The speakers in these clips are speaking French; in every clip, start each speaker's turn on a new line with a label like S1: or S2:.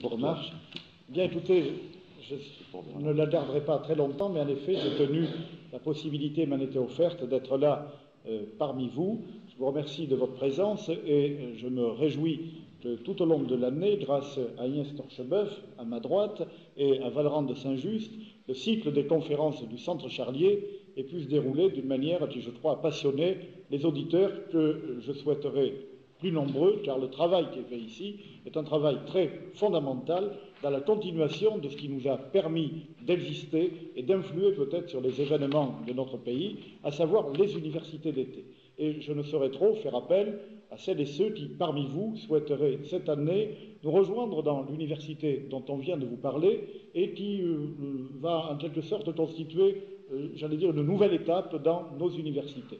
S1: remarque. Bien écoutez, je ne la garderai pas très longtemps, mais en effet, j'ai tenu, la possibilité m'en était offerte d'être là parmi vous. Je vous remercie de votre présence et je me réjouis que tout au long de l'année, grâce à Agnès Torcheboeuf, à ma droite, et à Vallerand de Saint-Just, le cycle des conférences du Centre Charlier ait pu se dérouler d'une manière qui, je crois, a passionné les auditeurs que je souhaiterais plus nombreux, car le travail qui est fait ici est un travail très fondamental dans la continuation de ce qui nous a permis d'exister et d'influer peut-être sur les événements de notre pays, à savoir les universités d'été. Et je ne saurais trop faire appel à celles et ceux qui, parmi vous, souhaiteraient cette année nous rejoindre dans l'université dont on vient de vous parler et qui va en quelque sorte constituer, j'allais dire, une nouvelle étape dans nos universités.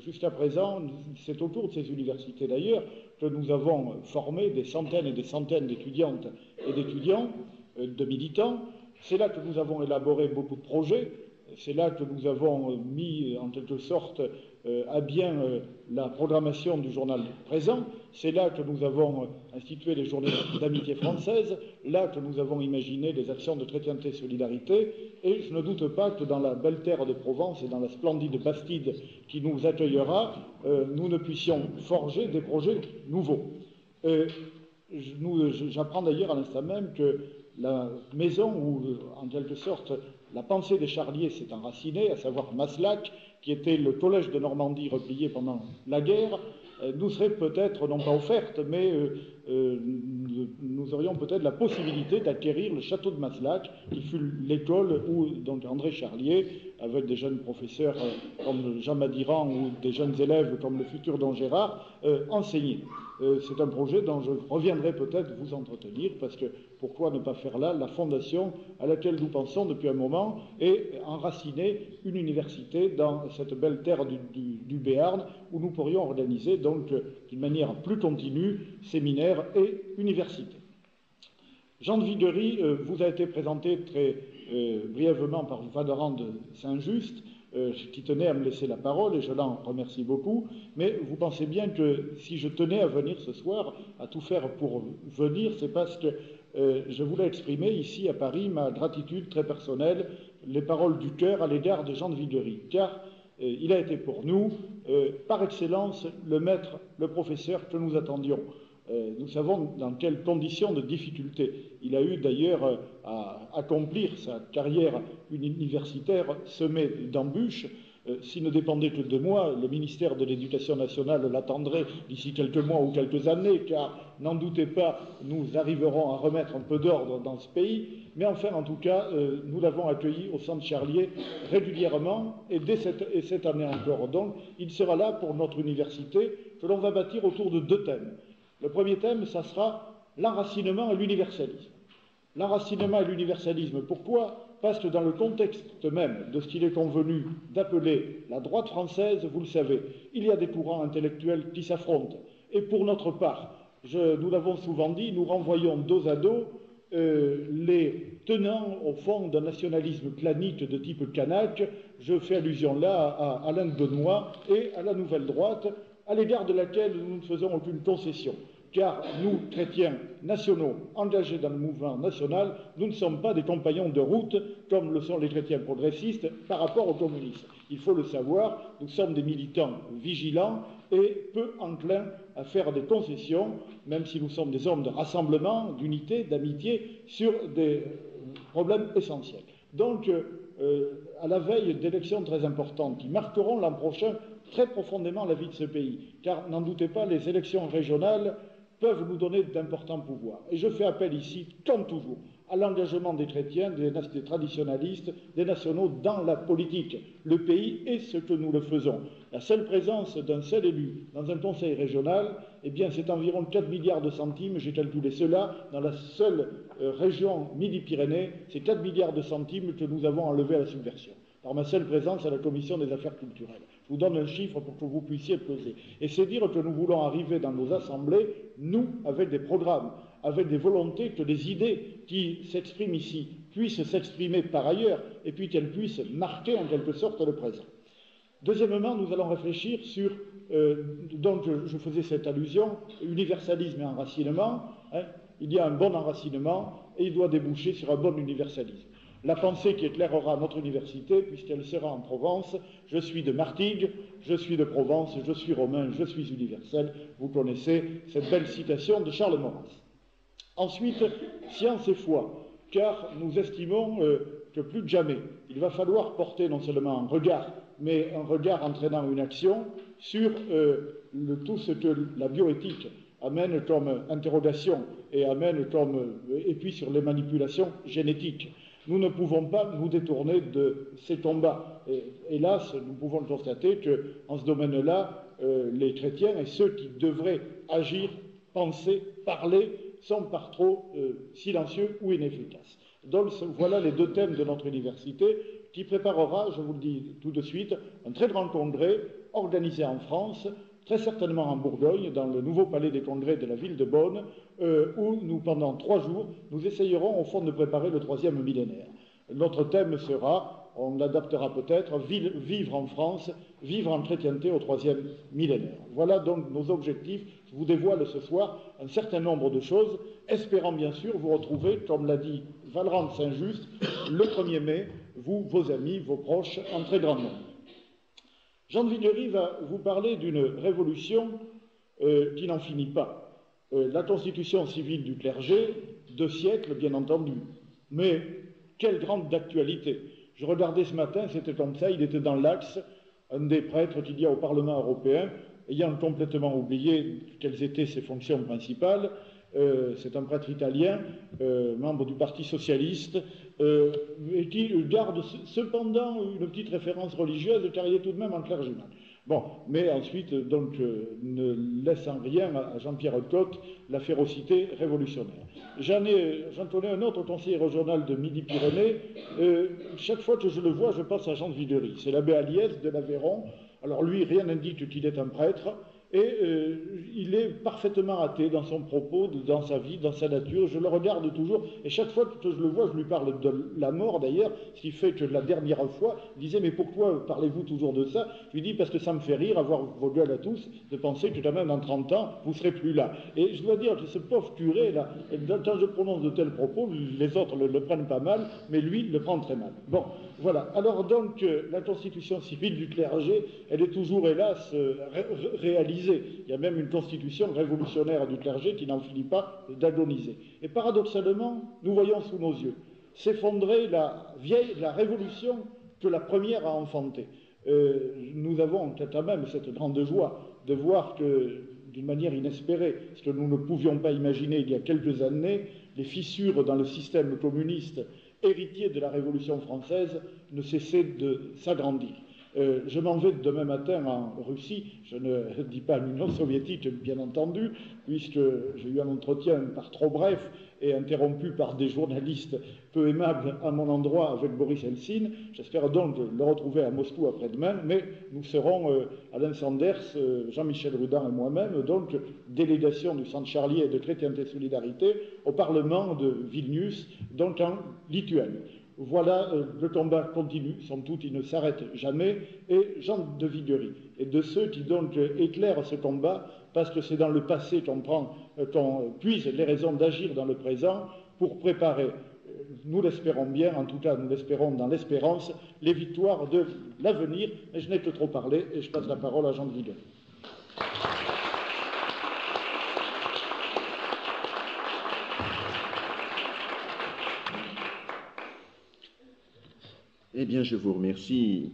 S1: Jusqu'à présent, c'est autour de ces universités d'ailleurs que nous avons formé des centaines et des centaines d'étudiantes et d'étudiants, de militants. C'est là que nous avons élaboré beaucoup de projets. C'est là que nous avons mis en quelque sorte à bien la programmation du journal présent. C'est là que nous avons institué les journées d'amitié française, là que nous avons imaginé les actions de chrétienté et solidarité. Et je ne doute pas que dans la belle terre de Provence et dans la splendide Bastide qui nous accueillera, nous ne puissions forger des projets nouveaux. J'apprends d'ailleurs à l'instant même que la maison où, en quelque sorte, la pensée des Charliers s'est enracinée, à savoir Maslac, qui était le collège de Normandie replié pendant la guerre, nous serait peut-être, non pas offerte, mais nous aurions peut-être la possibilité d'acquérir le château de Maslac, qui fut l'école où donc André Charlier, avec des jeunes professeurs comme Jean Madiran ou des jeunes élèves comme le futur Don Gérard, enseignait. C'est un projet dont je reviendrai peut-être vous entretenir, parce que pourquoi ne pas faire là la fondation à laquelle nous pensons depuis un moment et enraciner une université dans cette belle terre du Béarn où nous pourrions organiser donc d'une manière plus continue séminaires et universités. Jean de Viguerie vous a été présenté très brièvement par Vallerand de Saint-Just, qui tenait à me laisser la parole et je l'en remercie beaucoup, mais vous pensez bien que si je tenais à venir ce soir, à tout faire pour venir, c'est parce que je voulais exprimer ici à Paris ma gratitude très personnelle, les paroles du cœur à l'égard de Jean de Viguerie, car il a été pour nous, par excellence, le maître, le professeur que nous attendions. Nous savons dans quelles conditions de difficulté il a eu d'ailleurs à accomplir sa carrière universitaire semée d'embûches. S'il ne dépendait que de moi, le ministère de l'Éducation nationale l'attendrait d'ici quelques mois ou quelques années, car n'en doutez pas, nous arriverons à remettre un peu d'ordre dans ce pays. Mais enfin, en tout cas, nous l'avons accueilli au Centre Charlier régulièrement, et dès cette année encore. Donc, il sera là pour notre université, que l'on va bâtir autour de deux thèmes. Le premier thème, ça sera l'enracinement et l'universalisme. L'enracinement et l'universalisme, pourquoi ? Parce que dans le contexte même de ce qu'il est convenu d'appeler la droite française, vous le savez, il y a des courants intellectuels qui s'affrontent. Et pour notre part, nous l'avons souvent dit, nous renvoyons dos à dos les tenants, au fond, d'un nationalisme clanique de type kanak. Je fais allusion là à Alain de Benoît et à la nouvelle droite, à l'égard de laquelle nous ne faisons aucune concession. Car nous, chrétiens nationaux, engagés dans le mouvement national, nous ne sommes pas des compagnons de route comme le sont les chrétiens progressistes par rapport aux communistes. Il faut le savoir, nous sommes des militants vigilants et peu enclins à faire des concessions, même si nous sommes des hommes de rassemblement, d'unité, d'amitié, sur des problèmes essentiels. Donc, à la veille d'élections très importantes qui marqueront l'an prochain très profondément la vie de ce pays, car n'en doutez pas, les élections régionales peuvent nous donner d'importants pouvoirs. Et je fais appel ici, comme toujours, à l'engagement des chrétiens, des traditionalistes, des nationaux dans la politique. Le pays est ce que nous le faisons. La seule présence d'un seul élu dans un conseil régional, eh bien, c'est environ 4 milliards de centimes, j'ai calculé cela, dans la seule région Midi-Pyrénées, c'est 4 milliards de centimes que nous avons enlevés à la subversion, par ma seule présence à la commission des affaires culturelles. Je vous donne un chiffre pour que vous puissiez peser. Et c'est dire que nous voulons arriver dans nos assemblées, nous, avec des programmes, avec des volontés, que les idées qui s'expriment ici puissent s'exprimer par ailleurs, et puis qu'elles puissent marquer en quelque sorte le présent. Deuxièmement, nous allons réfléchir sur, donc je faisais cette allusion, universalisme et enracinement. il y a un bon enracinement et il doit déboucher sur un bon universalisme. La pensée qui éclairera notre université, puisqu'elle sera en Provence, je suis de Martigues, je suis de Provence, je suis romain, je suis universel. Vous connaissez cette belle citation de Charles Maurras. Ensuite, science et foi, car nous estimons que plus que jamais, il va falloir porter non seulement un regard, mais un regard entraînant une action sur tout ce que la bioéthique amène comme interrogation et puis sur les manipulations génétiques. Nous ne pouvons pas nous détourner de ces combats. Et, hélas, nous pouvons le constater qu'en ce domaine-là, les chrétiens et ceux qui devraient agir, penser, parler, sont par trop silencieux ou inefficaces. Donc voilà les deux thèmes de notre université qui préparera, je vous le dis tout de suite, un très grand congrès organisé en France, très certainement en Bourgogne, dans le nouveau palais des congrès de la ville de Beaune, où nous, pendant 3 jours, nous essayerons au fond de préparer le 3e millénaire. Notre thème sera, on l'adaptera peut-être, vivre en France, vivre en chrétienté au 3e millénaire. Voilà donc nos objectifs. Je vous dévoile ce soir un certain nombre de choses, espérant bien sûr vous retrouver, comme l'a dit Valrand Saint-Just, le 1er mai, vous, vos amis, vos proches, en très grand nombre. Jean de Villery va vous parler d'une révolution qui n'en finit pas. La constitution civile du clergé, 2 siècles, bien entendu. Mais quelle grande actualité! Je regardais ce matin, c'était comme ça, il était dans l'Axe, un des prêtres qu'il y a au Parlement européen, ayant complètement oublié quelles étaient ses fonctions principales. C'est un prêtre italien, membre du Parti socialiste, et qui garde cependant une petite référence religieuse, car il est tout de même un clergyman. Bon, mais ensuite, donc, ne laisse en rien à Jean-Pierre Cotte la férocité révolutionnaire. J'en connais un autre conseiller régional de Midi-Pyrénées. Chaque fois que je le vois, je pense à Jean de Villery. C'est l'abbé Aliès de l'Aveyron. Alors lui, rien n'indique qu'il est un prêtre. Et il est parfaitement athée dans son propos, dans sa vie, dans sa nature. Je le regarde toujours, et chaque fois que je le vois, je lui parle de la mort d'ailleurs, ce qui fait que la dernière fois, il disait « Mais pourquoi parlez-vous toujours de ça ?» Je lui dis « Parce que ça me fait rire, avoir vos gueules à tous, de penser que quand même dans 30 ans, vous ne serez plus là. » Et je dois dire que ce pauvre curé, là, quand je prononce de tels propos, les autres le prennent pas mal, mais lui le prend très mal. Bon, voilà. Alors donc, la constitution civile du clergé, elle est toujours, hélas, réalisée. Il y a même une constitution révolutionnaire du clergé qui n'en finit pas d'agoniser. Et paradoxalement, nous voyons sous nos yeux s'effondrer la révolution que la première a enfantée. Nous avons quand même cette grande joie de voir que, d'une manière inespérée, ce que nous ne pouvions pas imaginer il y a quelques années, les fissures dans le système communiste héritier de la Révolution française ne cessaient de s'agrandir. Je m'en vais demain matin en Russie, je ne dis pas l'Union soviétique bien entendu, puisque j'ai eu un entretien par trop bref et interrompu par des journalistes peu aimables à mon endroit avec Boris Helsin. J'espère donc le retrouver à Moscou après-demain, mais nous serons, Alain Sanders, Jean-Michel Rudan et moi-même, donc délégation du Centre Charlier et de Chrétienté et Solidarité au Parlement de Vilnius, donc en Lituanie. Voilà, le combat continue, somme toute, il ne s'arrête jamais, et Jean de Villery est de ceux qui donc éclairent ce combat, parce que c'est dans le passé qu'on puise les raisons d'agir dans le présent pour préparer, nous l'espérons bien, en tout cas nous l'espérons dans l'espérance, les victoires de l'avenir. Mais je n'ai que trop parlé, et je passe la parole à Jean de Villery.
S2: Eh bien, je vous remercie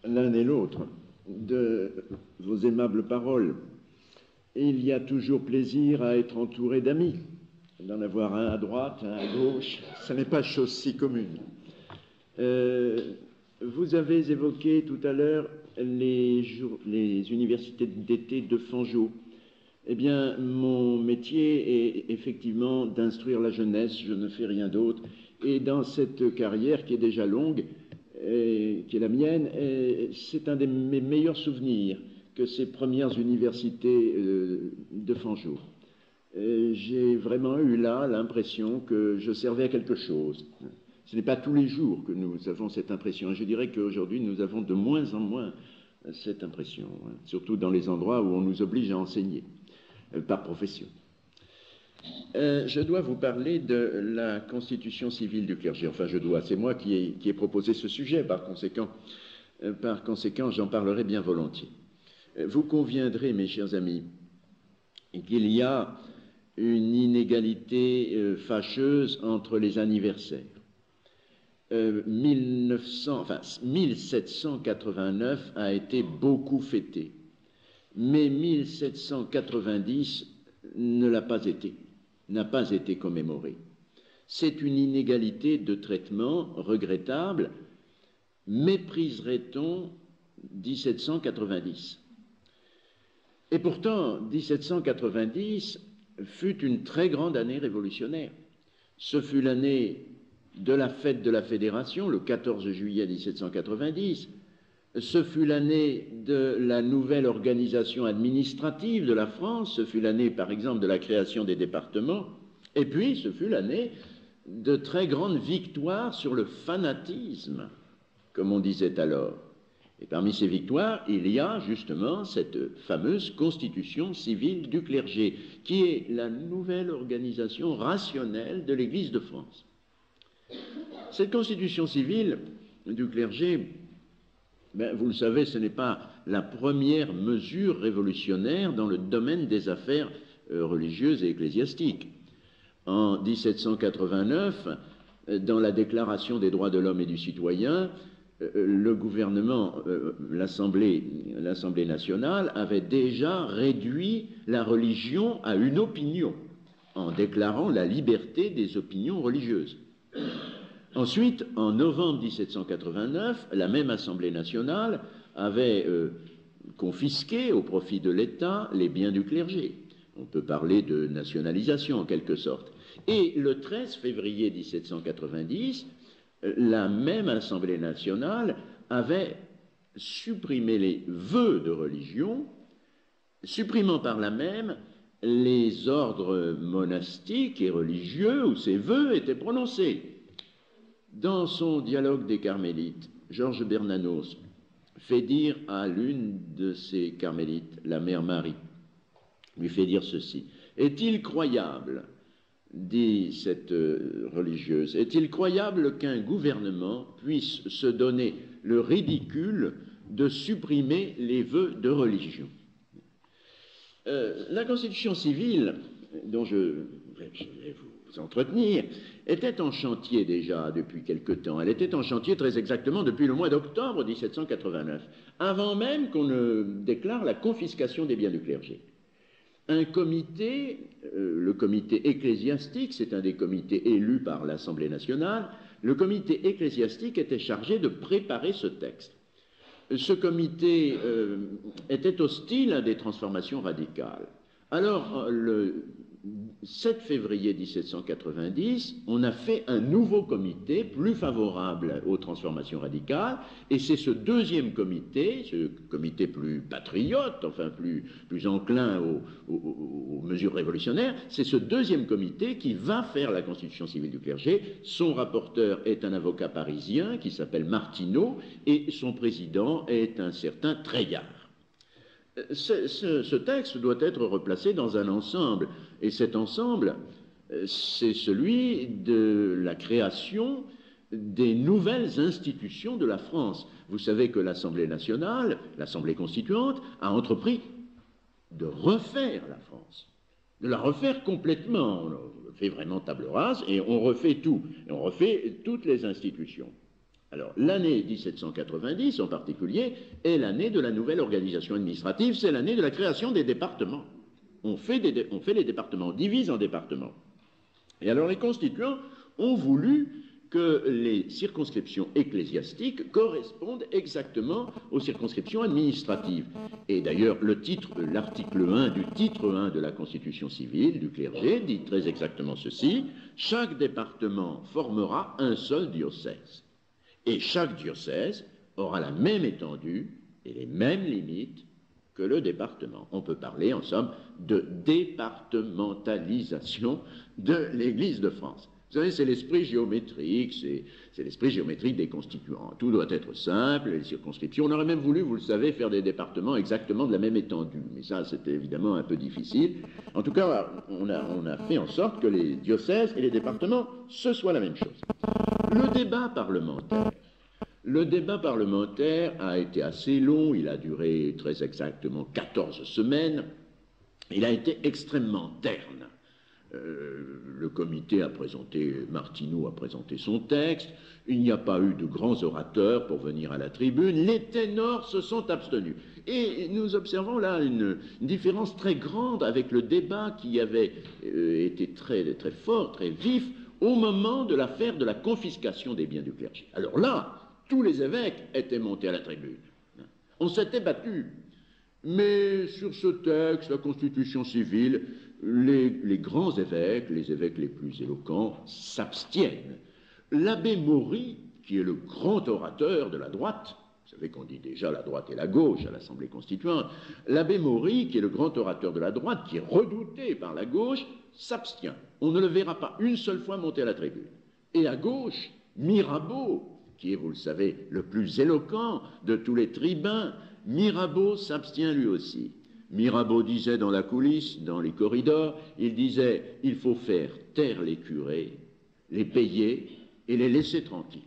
S2: l'un et l'autre de vos aimables paroles. Et il y a toujours plaisir à être entouré d'amis. D'en avoir un à droite, un à gauche, ce n'est pas chose si commune. Vous avez évoqué tout à l'heure les universités d'été de Fangeau. Eh bien, mon métier est effectivement d'instruire la jeunesse, je ne fais rien d'autre. Et dans cette carrière qui est déjà longue, qui est la mienne, c'est un de mes meilleurs souvenirs que ces premières universités de Fangeau. J'ai vraiment eu là l'impression que je servais à quelque chose. Ce n'est pas tous les jours que nous avons cette impression. Je dirais qu'aujourd'hui, nous avons de moins en moins cette impression, surtout dans les endroits où on nous oblige à enseigner par profession. Je dois vous parler de la constitution civile du clergé. Enfin, c'est moi qui ai proposé ce sujet, par conséquent, j'en parlerai bien volontiers. Vous conviendrez, mes chers amis, qu'il y a une inégalité fâcheuse entre les anniversaires. 1789 a été beaucoup fêté, mais 1790 ne l'a pas été, n'a pas été commémoré. C'est une inégalité de traitement regrettable. Mépriserait-on 1790? Et pourtant, 1790 fut une très grande année révolutionnaire. Ce fut l'année de la fête de la Fédération, le 14 juillet 1790. Ce fut l'année de la nouvelle organisation administrative de la France. Ce fut l'année, par exemple, de la création des départements. Et puis, ce fut l'année de très grandes victoires sur le fanatisme, comme on disait alors. Et parmi ces victoires, il y a justement cette fameuse constitution civile du clergé, qui est la nouvelle organisation rationnelle de l'Église de France. Cette constitution civile du clergé, vous le savez, ce n'est pas la première mesure révolutionnaire dans le domaine des affaires religieuses et ecclésiastiques. En 1789, dans la Déclaration des droits de l'homme et du citoyen, le gouvernement, l'Assemblée nationale avait déjà réduit la religion à une opinion, en déclarant la liberté des opinions religieuses. Ensuite, en novembre 1789, la même Assemblée nationale avait confisqué au profit de l'État les biens du clergé. On peut parler de nationalisation en quelque sorte. Et le 13 février 1790, la même Assemblée nationale avait supprimé les vœux de religion, supprimant par là même les ordres monastiques et religieux où ces vœux étaient prononcés. Dans son dialogue des Carmélites, Georges Bernanos fait dire à l'une de ces Carmélites, la mère Marie, lui fait dire ceci: « Est-il croyable, dit cette religieuse, est-il croyable qu'un gouvernement puisse se donner le ridicule de supprimer les vœux de religion ?» La constitution civile, dont je vais vous entretenir, était en chantier déjà depuis quelque temps. Elle était en chantier très exactement depuis le mois d'octobre 1789, avant même qu'on ne déclare la confiscation des biens du clergé. Un comité, le comité ecclésiastique, c'est un des comités élus par l'Assemblée nationale, le comité ecclésiastique était chargé de préparer ce texte. Ce comité était hostile à des transformations radicales. Alors, le 7 février 1790, on a fait un nouveau comité plus favorable aux transformations radicales, et c'est ce deuxième comité, ce comité plus patriote, enfin plus enclin aux mesures révolutionnaires, c'est ce deuxième comité qui va faire la constitution civile du clergé. Son rapporteur est un avocat parisien qui s'appelle Martineau, et son président est un certain Treillard. Ce texte doit être replacé dans un ensemble, et cet ensemble, c'est celui de la création des nouvelles institutions de la France. Vous savez que l'Assemblée nationale, l'Assemblée constituante, a entrepris de refaire la France, de la refaire complètement. On fait vraiment table rase et on refait tout, et on refait toutes les institutions. Alors, l'année 1790, en particulier, est l'année de la nouvelle organisation administrative, c'est l'année de la création des départements. On fait les départements, on divise en départements. Et alors, les constituants ont voulu que les circonscriptions ecclésiastiques correspondent exactement aux circonscriptions administratives. Et d'ailleurs, l'article 1 du titre 1 de la Constitution civile du clergé dit très exactement ceci: chaque département formera un seul diocèse. Et chaque diocèse aura la même étendue et les mêmes limites que le département. On peut parler, en somme, de départementalisation de l'Église de France. Vous savez, c'est l'esprit géométrique, c'est l'esprit géométrique des constituants. Tout doit être simple, les circonscriptions. On aurait même voulu, vous le savez, faire des départements exactement de la même étendue. Mais ça, c'était évidemment un peu difficile. En tout cas, on a fait en sorte que les diocèses et les départements, ce soit la même chose. Le débat parlementaire a été assez long. Il a duré très exactement 14 semaines. Il a été extrêmement terne. Le comité a présenté, Martineau a présenté son texte, il n'y a pas eu de grands orateurs pour venir à la tribune, les ténors se sont abstenus. Et nous observons là une différence très grande avec le débat qui avait été très, très fort, très vif, au moment de l'affaire de la confiscation des biens du clergé. Alors là, tous les évêques étaient montés à la tribune. On s'était battu. Mais sur ce texte, la Constitution civile, les grands évêques, les évêques les plus éloquents, s'abstiennent. L'abbé Maury, qui est le grand orateur de la droite, vous savez qu'on dit déjà la droite et la gauche à l'Assemblée constituante, l'abbé Maury, qui est le grand orateur de la droite, qui est redouté par la gauche, s'abstient. On ne le verra pas une seule fois monter à la tribune. Et à gauche, Mirabeau, qui est, vous le savez, le plus éloquent de tous les tribuns, Mirabeau s'abstient lui aussi. Mirabeau disait dans la coulisse, dans les corridors, il disait « il faut faire taire les curés, les payer et les laisser tranquilles ».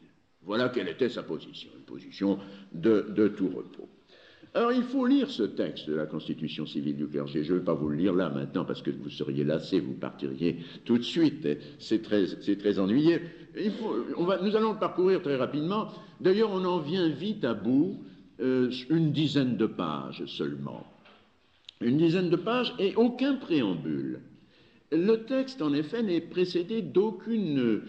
S2: Voilà quelle était sa position, une position de tout repos. Alors il faut lire ce texte de la Constitution civile du clergé. Je ne vais pas vous le lire là maintenant parce que vous seriez lassés, vous partiriez tout de suite. C'est très ennuyeux. Nous allons le parcourir très rapidement. D'ailleurs, on en vient vite à bout, une dizaine de pages seulement. Une dizaine de pages et aucun préambule. Le texte, en effet, n'est précédé d'aucune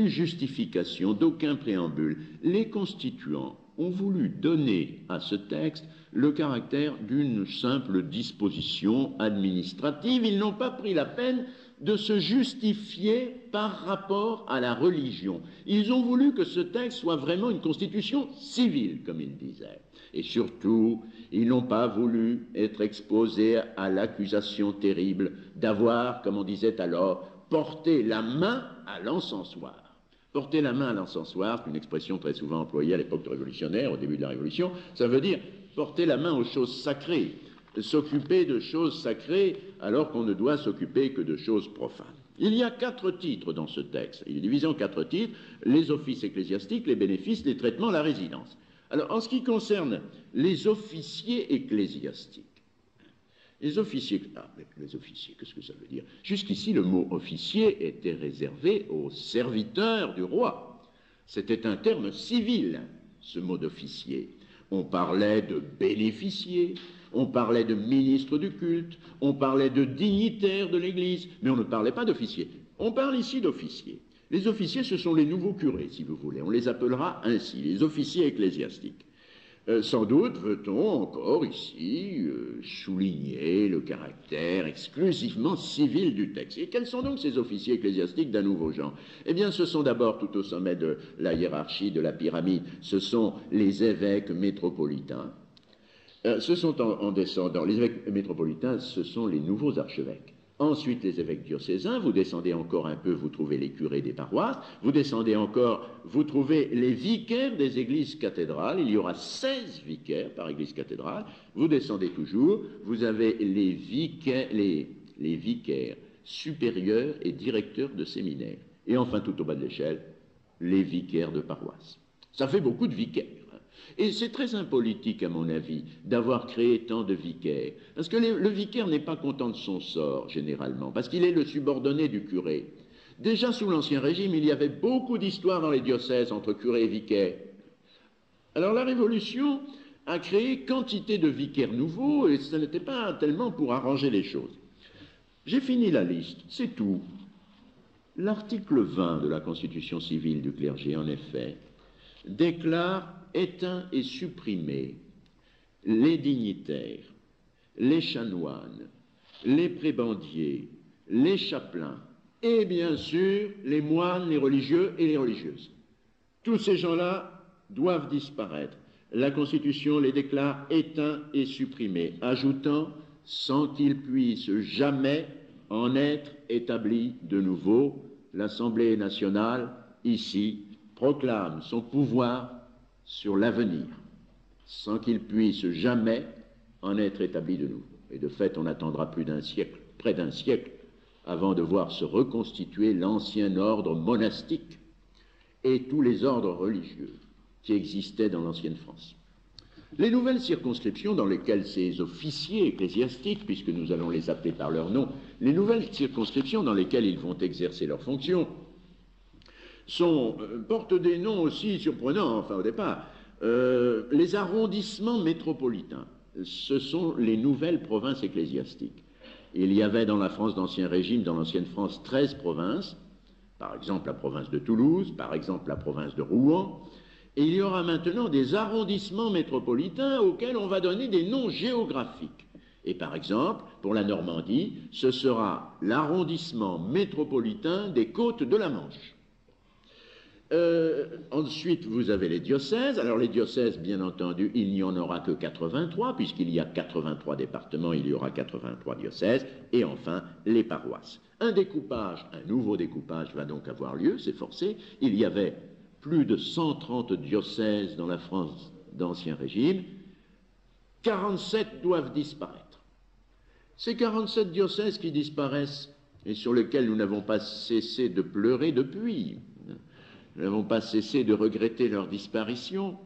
S2: justification, d'aucun préambule. Les constituants ont voulu donner à ce texte le caractère d'une simple disposition administrative. Ils n'ont pas pris la peine de se justifier par rapport à la religion. Ils ont voulu que ce texte soit vraiment une constitution civile, comme ils disaient. Et surtout, ils n'ont pas voulu être exposés à l'accusation terrible d'avoir, comme on disait alors, porté la main à l'encensoir. Porter la main à l'encensoir, c'est une expression très souvent employée à l'époque révolutionnaire, au début de la Révolution, ça veut dire porter la main aux choses sacrées, s'occuper de choses sacrées alors qu'on ne doit s'occuper que de choses profanes. Il y a 4 titres dans ce texte. Il est divisé en 4 titres, les offices ecclésiastiques, les bénéfices, les traitements, la résidence. Alors, en ce qui concerne les officiers ecclésiastiques, les officiers, qu'est-ce que ça veut dire? Jusqu'ici, le mot officier était réservé aux serviteurs du roi. C'était un terme civil, ce mot d'officier. On parlait de bénéficier, on parlait de ministre du culte, on parlait de dignitaires de l'Église, mais on ne parlait pas d'officier. On parle ici d'officiers. Les officiers, ce sont les nouveaux curés, si vous voulez. On les appellera ainsi, les officiers ecclésiastiques. Sans doute veut-on encore ici souligner le caractère exclusivement civil du texte. Et quels sont donc ces officiers ecclésiastiques d'un nouveau genre? Eh bien, ce sont d'abord, tout au sommet de la hiérarchie de la pyramide, ce sont les évêques métropolitains. Ce sont en descendant, les évêques métropolitains, ce sont les nouveaux archevêques. Ensuite, les évêques diocésains, vous descendez encore un peu, vous trouvez les curés des paroisses, vous descendez encore, vous trouvez les vicaires des églises cathédrales, il y aura 16 vicaires par église cathédrale, vous descendez toujours, vous avez les vicaires supérieurs et directeurs de séminaires. Et enfin, tout au bas de l'échelle, les vicaires de paroisse. Ça fait beaucoup de vicaires. Et c'est très impolitique, à mon avis, d'avoir créé tant de vicaires. Parce que le vicaire n'est pas content de son sort, généralement, parce qu'il est le subordonné du curé. Déjà sous l'Ancien Régime, il y avait beaucoup d'histoires dans les diocèses entre curé et vicaire. Alors la Révolution a créé quantité de vicaires nouveaux, et ce n'était pas tellement pour arranger les choses. J'ai fini la liste, c'est tout. L'article 20 de la Constitution civile du clergé, en effet, déclare éteint et supprimé les dignitaires, les chanoines, les prébendiers, les chapelains et bien sûr les moines, les religieux et les religieuses. Tous ces gens-là doivent disparaître. La Constitution les déclare éteints et supprimés, ajoutant sans qu'ils puissent jamais en être établis de nouveau, l'Assemblée nationale, ici, proclame son pouvoir sur l'avenir, sans qu'il puisse jamais en être établi de nouveau. Et de fait, on attendra plus d'un siècle, près d'un siècle, avant de voir se reconstituer l'ancien ordre monastique et tous les ordres religieux qui existaient dans l'ancienne France. Les nouvelles circonscriptions dans lesquelles ces officiers ecclésiastiques, puisque nous allons les appeler par leur nom, les nouvelles circonscriptions dans lesquelles ils vont exercer leurs fonctions portent des noms aussi surprenants, enfin au départ. Les arrondissements métropolitains, ce sont les nouvelles provinces ecclésiastiques. Il y avait dans la France d'Ancien Régime, dans l'ancienne France, 13 provinces, par exemple la province de Toulouse, par exemple la province de Rouen, et il y aura maintenant des arrondissements métropolitains auxquels on va donner des noms géographiques. Et par exemple, pour la Normandie, ce sera l'arrondissement métropolitain des Côtes de la Manche. Ensuite, vous avez les diocèses. Alors les diocèses, bien entendu, il n'y en aura que 83, puisqu'il y a 83 départements, il y aura 83 diocèses. Et enfin, les paroisses. Un nouveau découpage va donc avoir lieu, c'est forcé. Il y avait plus de 130 diocèses dans la France d'Ancien Régime. 47 doivent disparaître. Ces 47 diocèses qui disparaissent et sur lesquels nous n'avons pas cessé de pleurer depuis, nous n'avons pas cessé de regretter leur disparition,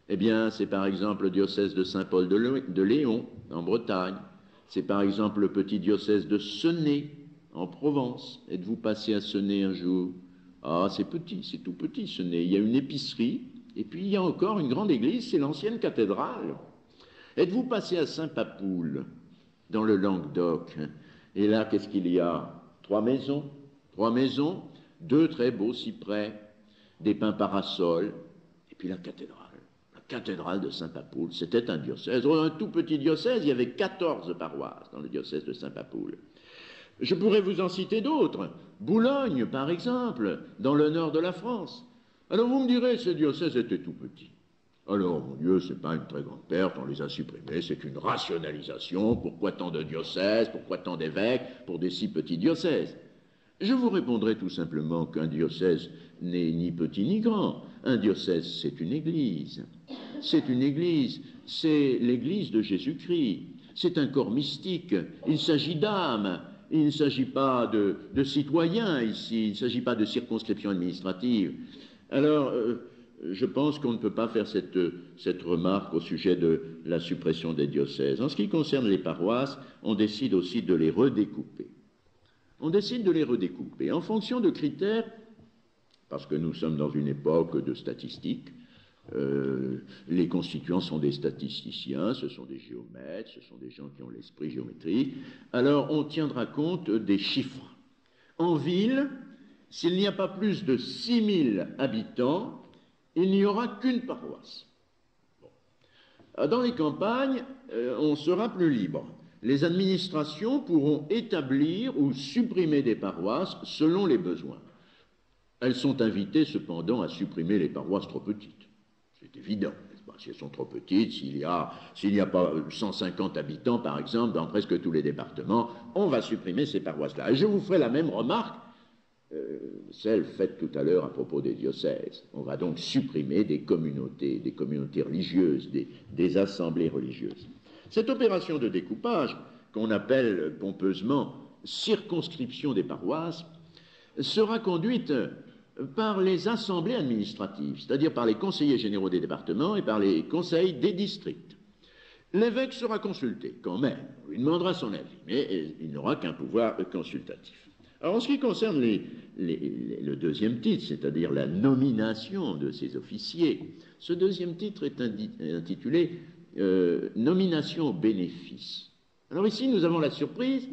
S2: eh bien, c'est par exemple le diocèse de Saint-Paul de Léon, en Bretagne. C'est par exemple le petit diocèse de Senez, en Provence. Êtes-vous passé à Senez un jour? Ah, c'est petit, c'est tout petit, Senez. Il y a une épicerie, et puis il y a encore une grande église, c'est l'ancienne cathédrale. Êtes-vous passé à Saint-Papoul, dans le Languedoc? Et là, qu'est-ce qu'il y a? 3 maisons, 2 très beaux cyprès, des pins parasols, et puis la cathédrale de Saint-Papoul. C'était un diocèse, un tout petit diocèse, il y avait 14 paroisses dans le diocèse de Saint-Papoul. Je pourrais vous en citer d'autres. Boulogne, par exemple, dans le nord de la France. Alors vous me direz, ce diocèse était tout petit. Alors, mon Dieu, ce n'est pas une très grande perte, on les a supprimés, c'est une rationalisation. Pourquoi tant de diocèses, pourquoi tant d'évêques pour des si petits diocèses? Je vous répondrai tout simplement qu'un diocèse n'est ni petit ni grand. Un diocèse, c'est une église. C'est une église, c'est l'église de Jésus-Christ. C'est un corps mystique. Il s'agit d'âmes. Il ne s'agit pas de citoyens ici. Il ne s'agit pas de circonscription administrative. Alors, je pense qu'on ne peut pas faire cette remarque au sujet de la suppression des diocèses. En ce qui concerne les paroisses, on décide aussi de les redécouper. On décide de les redécouper en fonction de critères, parce que nous sommes dans une époque de statistiques. Les constituants sont des statisticiens, ce sont des géomètres, ce sont des gens qui ont l'esprit géométrique. Alors on tiendra compte des chiffres. En ville, s'il n'y a pas plus de 6000 habitants, il n'y aura qu'une paroisse. Bon. Dans les campagnes, on sera plus libre. Les administrations pourront établir ou supprimer des paroisses selon les besoins. Elles sont invitées cependant à supprimer les paroisses trop petites. C'est évident. Si elles sont trop petites, s'il n'y a pas 150 habitants, par exemple, dans presque tous les départements, on va supprimer ces paroisses-là. Et je vous ferai la même remarque, celle faite tout à l'heure à propos des diocèses. On va donc supprimer des communautés religieuses, des assemblées religieuses. Cette opération de découpage, qu'on appelle pompeusement circonscription des paroisses, sera conduite par les assemblées administratives, c'est-à-dire par les conseillers généraux des départements et par les conseils des districts. L'évêque sera consulté, quand même, on lui demandera son avis, mais il n'aura qu'un pouvoir consultatif. Alors, en ce qui concerne le deuxième titre, c'est-à-dire la nomination de ces officiers, ce deuxième titre est intitulé nomination au bénéfice. Alors ici, nous avons la surprise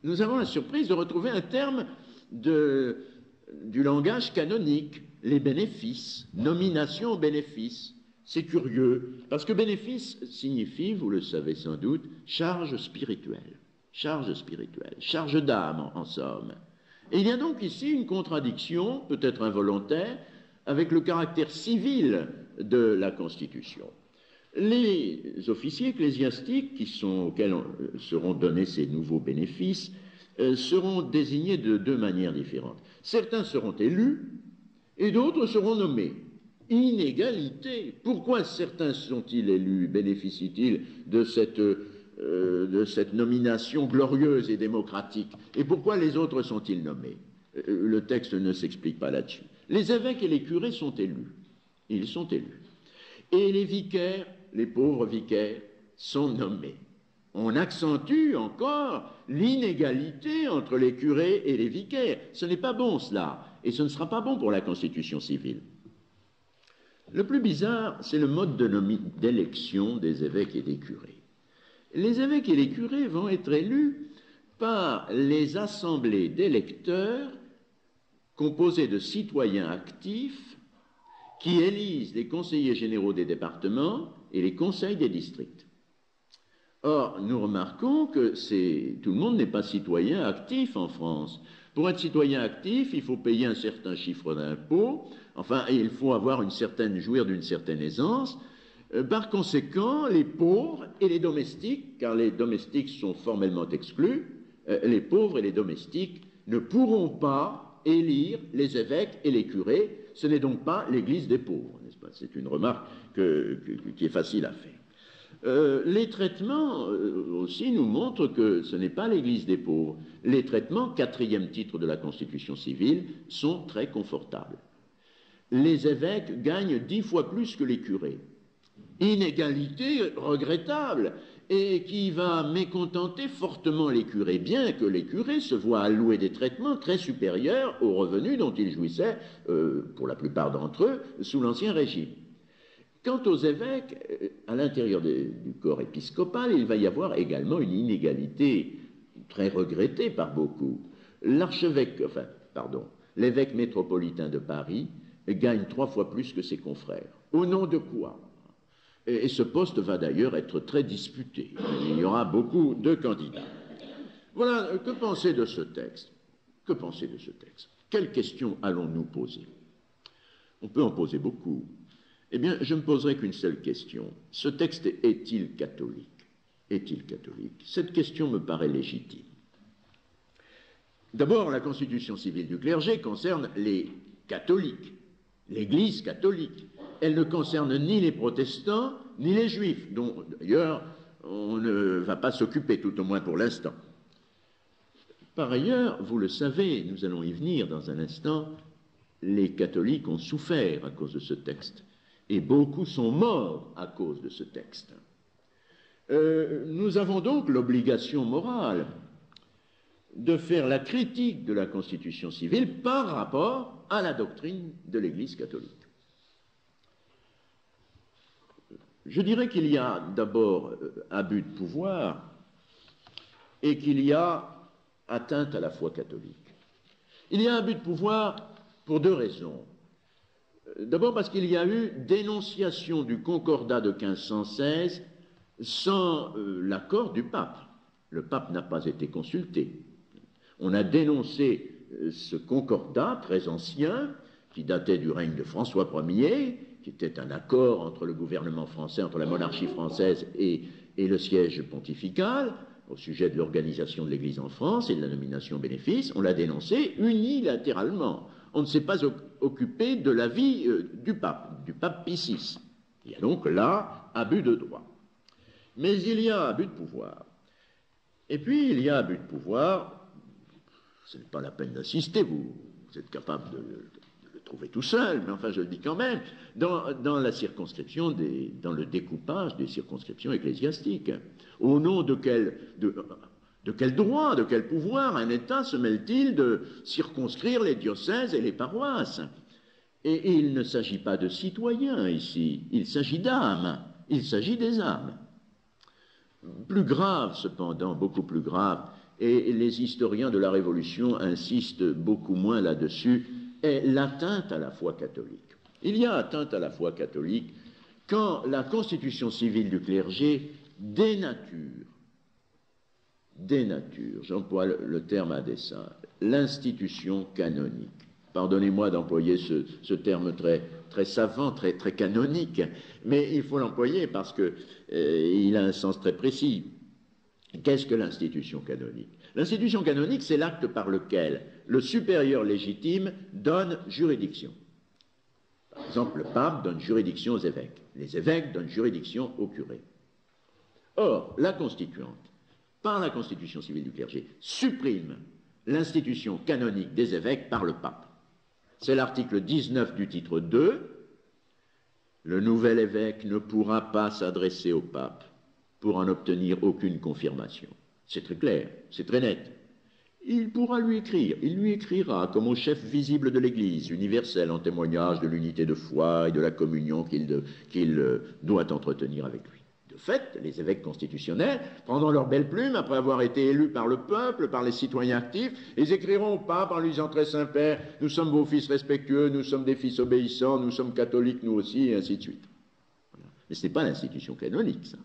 S2: de retrouver un terme du langage canonique, les bénéfices, nomination au bénéfice. C'est curieux, parce que bénéfice signifie, vous le savez sans doute, charge spirituelle, charge d'âme en somme. Et il y a donc ici une contradiction, peut-être involontaire, avec le caractère civil de la Constitution. Les officiers ecclésiastiques auxquels seront donnés ces nouveaux bénéfices seront désignés de deux manières différentes. Certains seront élus et d'autres seront nommés. Inégalité. Pourquoi certains sont-ils élus, bénéficient-ils de cette nomination glorieuse et démocratique? Et pourquoi les autres sont-ils nommés? Le texte ne s'explique pas là-dessus. Les évêques et les curés sont élus. Ils sont élus. Et les vicaires, les pauvres vicaires, sont nommés. On accentue encore l'inégalité entre les curés et les vicaires. Ce n'est pas bon cela, et ce ne sera pas bon pour la constitution civile. Le plus bizarre, c'est le mode d'élection des évêques et des curés. Les évêques et les curés vont être élus par les assemblées d'électeurs composées de citoyens actifs qui élisent les conseillers généraux des départements et les conseils des districts. Or, nous remarquons que tout le monde n'est pas citoyen actif en France. Pour être citoyen actif, il faut payer un certain chiffre d'impôts, enfin, il faut jouir d'une certaine aisance. Par conséquent, les pauvres et les domestiques, car les domestiques sont formellement exclus, les pauvres et les domestiques ne pourront pas élire les évêques et les curés. Ce n'est donc pas l'église des pauvres, n'est-ce pas? C'est une remarque qui est facile à faire. Les traitements aussi nous montrent que ce n'est pas l'église des pauvres. Les traitements, 4e titre de la Constitution civile, sont très confortables. Les évêques gagnent 10 fois plus que les curés. Inégalité regrettable et qui va mécontenter fortement les curés, bien que les curés se voient allouer des traitements très supérieurs aux revenus dont ils jouissaient, pour la plupart d'entre eux, sous l'Ancien Régime. Quant aux évêques, à l'intérieur du corps épiscopal, il va y avoir également une inégalité très regrettée par beaucoup. L'évêque métropolitain de Paris gagne 3 fois plus que ses confrères. Au nom de quoi? Et ce poste va d'ailleurs être très disputé. Il y aura beaucoup de candidats. Voilà, que penser de ce texte? Que penser de ce texte? Quelles questions allons-nous poser? On peut en poser beaucoup. Eh bien, je ne me poserai qu'une seule question. Ce texte est-il catholique? Est-il catholique? Cette question me paraît légitime. D'abord, la constitution civile du clergé concerne les catholiques, l'Église catholique. Elle ne concerne ni les protestants, ni les juifs, dont d'ailleurs on ne va pas s'occuper, tout au moins pour l'instant. Par ailleurs, vous le savez, nous allons y venir dans un instant, les catholiques ont souffert à cause de ce texte. Et beaucoup sont morts à cause de ce texte. Nous avons donc l'obligation morale de faire la critique de la Constitution civile par rapport à la doctrine de l'Église catholique. Je dirais qu'il y a d'abord abus de pouvoir et qu'il y a atteinte à la foi catholique. Il y a abus de pouvoir pour deux raisons. D'abord parce qu'il y a eu dénonciation du concordat de 1516 sans l'accord du pape. Le pape n'a pas été consulté. On a dénoncé ce concordat très ancien, qui datait du règne de François Ier, qui était un accord entre le gouvernement français, entre la monarchie française et le siège pontifical, au sujet de l'organisation de l'Église en France et de la nomination bénéfice. On l'a dénoncé unilatéralement. On ne s'est pas occupé de l'avis du pape Pie VI. Il y a donc là abus de droit. Mais il y a abus de pouvoir. Et puis il y a abus de pouvoir, ce n'est pas la peine d'insister, vous êtes capable de le trouver tout seul, mais enfin je le dis quand même, dans la circonscription, dans le découpage des circonscriptions ecclésiastiques. Au nom de quel droit, de quel pouvoir un État se mêle-t-il de circonscrire les diocèses et les paroisses? Et il ne s'agit pas de citoyens ici, il s'agit d'âmes, il s'agit des âmes. Plus grave cependant, beaucoup plus grave, et les historiens de la Révolution insistent beaucoup moins là-dessus, est l'atteinte à la foi catholique. Il y a atteinte à la foi catholique quand la constitution civile du clergé dénature, j'emploie le terme à dessein, l'institution canonique. Pardonnez-moi d'employer ce terme très savant, très canonique, mais il faut l'employer parce qu'il a un sens très précis. Qu'est-ce que l'institution canonique? L'institution canonique, c'est l'acte par lequel le supérieur légitime donne juridiction. Par exemple, le pape donne juridiction aux évêques. Les évêques donnent juridiction aux curés. Or, la constituante, par la constitution civile du clergé, supprime l'institution canonique des évêques par le pape. C'est l'article 19 du titre 2. Le nouvel évêque ne pourra pas s'adresser au pape pour en obtenir aucune confirmation. C'est très clair, c'est très net. Il pourra lui écrire, il lui écrira comme au chef visible de l'Église universelle en témoignage de l'unité de foi et de la communion qu'il doit entretenir avec lui. De fait, les évêques constitutionnels prendront leur belle plume après avoir été élus par le peuple, par les citoyens actifs, ils écriront au pape en lui disant très Saint-Père, nous sommes vos fils respectueux, nous sommes des fils obéissants, nous sommes catholiques nous aussi, et ainsi de suite. Voilà. Mais ce n'est pas l'institution canonique, ça.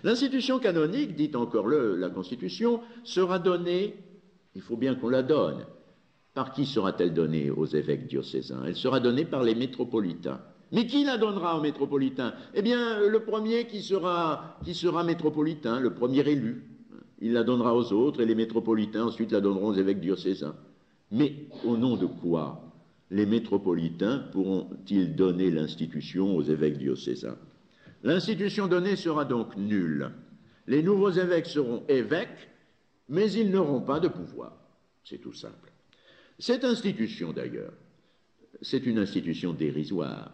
S2: L'institution canonique, dit encore la Constitution, sera donnée, il faut bien qu'on la donne. Par qui sera-t-elle donnée aux évêques diocésains? Elle sera donnée par les métropolitains. Mais qui la donnera aux métropolitains? Eh bien, le premier qui sera métropolitain, le premier élu. Il la donnera aux autres et les métropolitains ensuite la donneront aux évêques diocésains. Mais au nom de quoi les métropolitains pourront-ils donner l'institution aux évêques diocésains? L'institution donnée sera donc nulle. Les nouveaux évêques seront évêques, mais ils n'auront pas de pouvoir. C'est tout simple. Cette institution, d'ailleurs, c'est une institution dérisoire.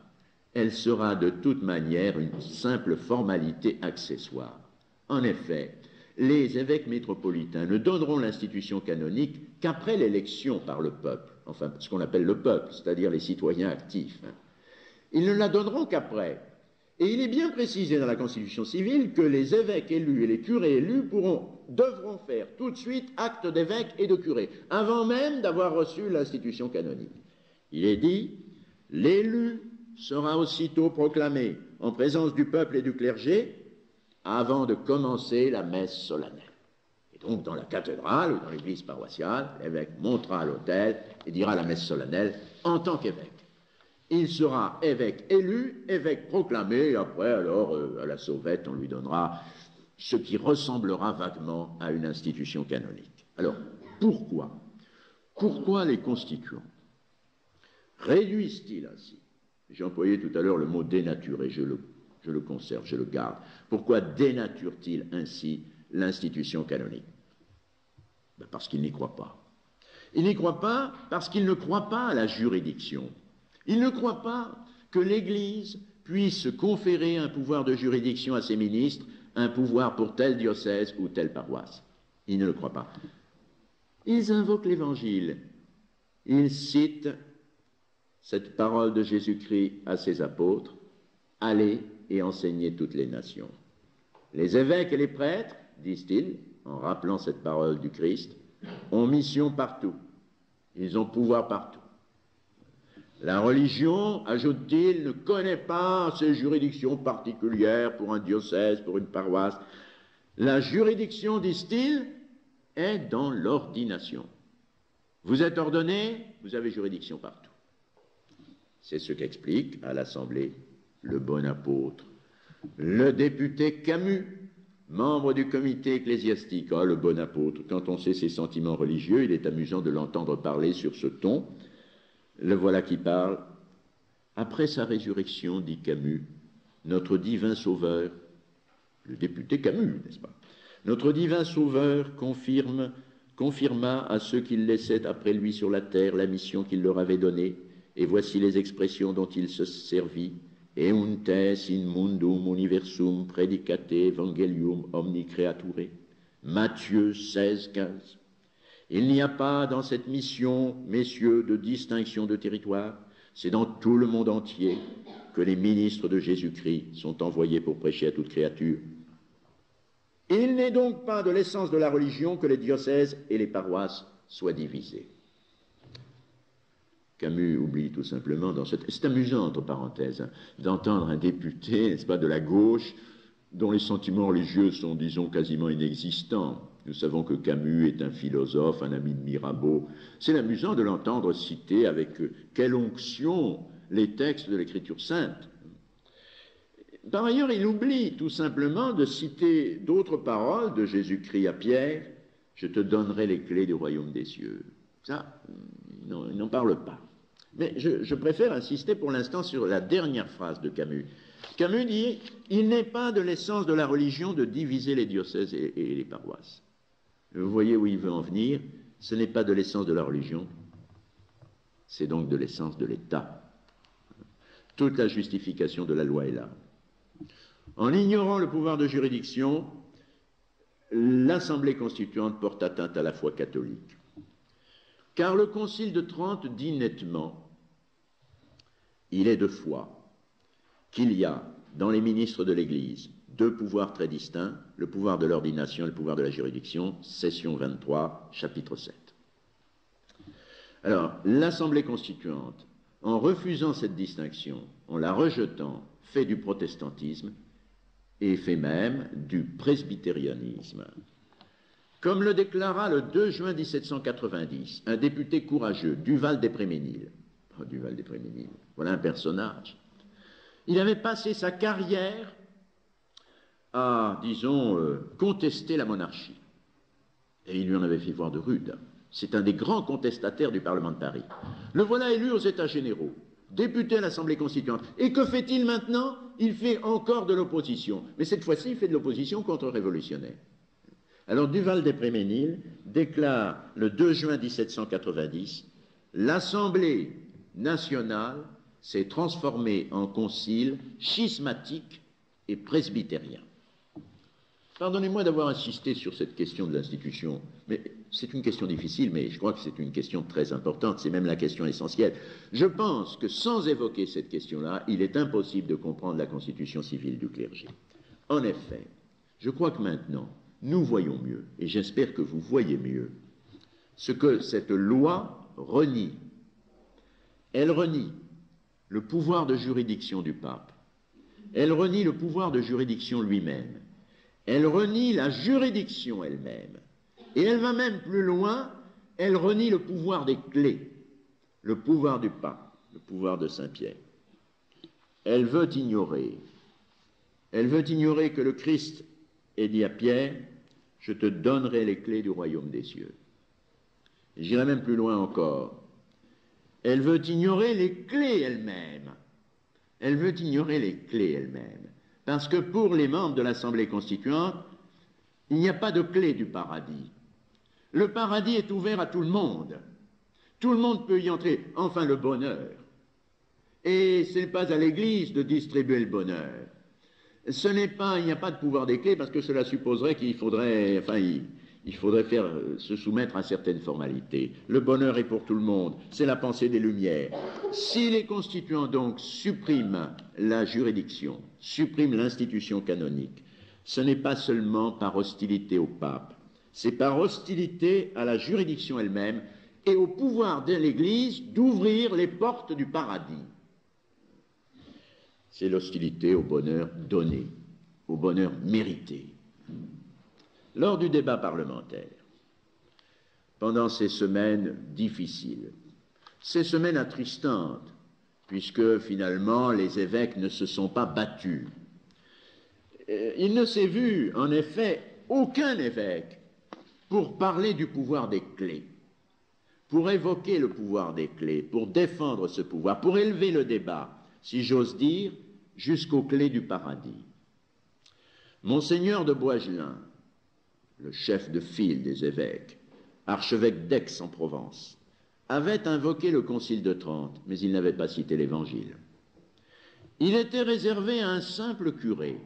S2: Elle sera de toute manière une simple formalité accessoire. En effet, les évêques métropolitains ne donneront l'institution canonique qu'après l'élection par le peuple, enfin ce qu'on appelle le peuple, c'est-à-dire les citoyens actifs. Ils ne la donneront qu'après. Et il est bien précisé dans la Constitution civile que les évêques élus et les curés élus devront faire tout de suite acte d'évêque et de curé, avant même d'avoir reçu l'institution canonique. Il est dit, l'élu sera aussitôt proclamé en présence du peuple et du clergé avant de commencer la messe solennelle. Et donc dans la cathédrale ou dans l'église paroissiale, l'évêque montera à l'autel et dira la messe solennelle en tant qu'évêque. Il sera évêque élu, évêque proclamé, et après, alors, à la sauvette, on lui donnera ce qui ressemblera vaguement à une institution canonique. Alors, pourquoi les constituants réduisent-ils ainsi? J'ai employé tout à l'heure le mot dénaturer, je le conserve, je le garde. Pourquoi dénaturent-ils ainsi l'institution canonique? Parce qu'ils n'y croient pas. Ils n'y croient pas parce qu'ils ne croient pas à la juridiction. Ils ne croient pas que l'Église puisse conférer un pouvoir de juridiction à ses ministres, un pouvoir pour tel diocèse ou telle paroisse. Ils ne le croient pas. Ils invoquent l'Évangile. Ils citent cette parole de Jésus-Christ à ses apôtres, « Allez et enseignez toutes les nations ». Les évêques et les prêtres, disent-ils, en rappelant cette parole du Christ, ont mission partout. Ils ont pouvoir partout. La religion, ajoute-t-il, ne connaît pas ces juridictions particulières pour un diocèse, pour une paroisse. La juridiction, disent-ils, est dans l'ordination. Vous êtes ordonné, vous avez juridiction partout. C'est ce qu'explique à l'Assemblée le bon apôtre, le député Camus, membre du comité ecclésiastique. Ah, le bon apôtre, quand on sait ses sentiments religieux, il est amusant de l'entendre parler sur ce ton. Le voilà qui parle. Après sa résurrection, dit Camus, notre divin sauveur, le député Camus, n'est-ce pas? Notre divin sauveur confirma à ceux qu'il laissait après lui sur la terre la mission qu'il leur avait donnée, et voici les expressions dont il se servit. Euntes in mundum universum predicate evangelium omni creature. Matthieu 16, 15. Il n'y a pas dans cette mission, messieurs, de distinction de territoire. C'est dans tout le monde entier que les ministres de Jésus-Christ sont envoyés pour prêcher à toute créature. Il n'est donc pas de l'essence de la religion que les diocèses et les paroisses soient divisés. Camus oublie tout simplement dans cette... C'est amusant, entre parenthèses, d'entendre un député, n'est-ce pas, de la gauche, dont les sentiments religieux sont, disons, quasiment inexistants. Nous savons que Camus est un philosophe, un ami de Mirabeau. C'est amusant de l'entendre citer avec quelle onction les textes de l'Écriture sainte. Par ailleurs, il oublie tout simplement de citer d'autres paroles de Jésus-Christ à Pierre. je te donnerai les clés du royaume des cieux. Ça, il n'en parle pas. Mais je préfère insister pour l'instant sur la dernière phrase de Camus. Camus dit « Il n'est pas de l'essence de la religion de diviser les diocèses et les paroisses. » Vous voyez où il veut en venir. Ce n'est pas de l'essence de la religion, c'est donc de l'essence de l'État. Toute la justification de la loi est là. En ignorant le pouvoir de juridiction, l'Assemblée constituante porte atteinte à la foi catholique. Car le Concile de Trente dit nettement, il est de foi qu'il y a dans les ministres de l'Église deux pouvoirs très distincts, le pouvoir de l'ordination et le pouvoir de la juridiction, session 23, chapitre 7. Alors, l'Assemblée constituante, en refusant cette distinction, en la rejetant, fait du protestantisme et fait même du presbytérianisme. Comme le déclara le 2 juin 1790 un député courageux, Duval d'Espréménil. Oh, Duval d'Espréménil, voilà un personnage. Il avait passé sa carrière à, disons, contester la monarchie. Et il lui en avait fait voir de rude. C'est un des grands contestataires du Parlement de Paris. Le voilà élu aux États généraux, député à l'Assemblée constituante. Et que fait-il maintenant? Il fait encore de l'opposition. Mais cette fois-ci, il fait de l'opposition contre-révolutionnaire. Alors Duval d'Espréménil déclare le 2 juin 1790 « L'Assemblée nationale s'est transformée en concile schismatique et presbytérien. » Pardonnez-moi d'avoir insisté sur cette question de l'institution, mais c'est une question difficile, mais je crois que c'est une question très importante, c'est même la question essentielle. Je pense que sans évoquer cette question-là, il est impossible de comprendre la constitution civile du clergé. En effet, je crois que maintenant, nous voyons mieux, et j'espère que vous voyez mieux, ce que cette loi renie. Elle renie le pouvoir de juridiction du pape, elle renie le pouvoir de juridiction lui-même, elle renie la juridiction elle-même, et elle va même plus loin, elle renie le pouvoir des clés, le pouvoir du pape, le pouvoir de Saint-Pierre. Elle veut ignorer que le Christ ait dit à Pierre, je te donnerai les clés du royaume des cieux. J'irai même plus loin encore. Elle veut ignorer les clés elles-mêmes. Elle veut ignorer les clés elles-mêmes. Parce que pour les membres de l'Assemblée constituante, il n'y a pas de clé du paradis. Le paradis est ouvert à tout le monde. Tout le monde peut y entrer, enfin le bonheur. Et ce n'est pas à l'Église de distribuer le bonheur. Il n'y a pas de pouvoir des clés parce que cela supposerait qu'il faudrait, se soumettre à certaines formalités. Le bonheur est pour tout le monde, c'est la pensée des Lumières. Si les constituants donc suppriment la juridiction, suppriment l'institution canonique, ce n'est pas seulement par hostilité au pape, c'est par hostilité à la juridiction elle-même et au pouvoir de l'Église d'ouvrir les portes du paradis. C'est l'hostilité au bonheur donné, au bonheur mérité. Lors du débat parlementaire, pendant ces semaines difficiles, ces semaines attristantes, puisque finalement les évêques ne se sont pas battus, il ne s'est vu en effet aucun évêque pour parler du pouvoir des clés, pour évoquer le pouvoir des clés, pour défendre ce pouvoir, pour élever le débat, si j'ose dire, jusqu'aux clés du paradis. Monseigneur de Boisgelin, le chef de file des évêques, archevêque d'Aix en Provence, avait invoqué le Concile de Trente, mais il n'avait pas cité l'Évangile. Il était réservé à un simple curé,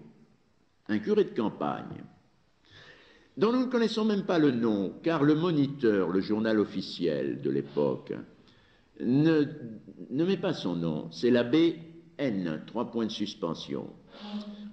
S2: un curé de campagne, dont nous ne connaissons même pas le nom, car le Moniteur, le journal officiel de l'époque, ne met pas son nom, c'est l'abbé N, 3 points de suspension.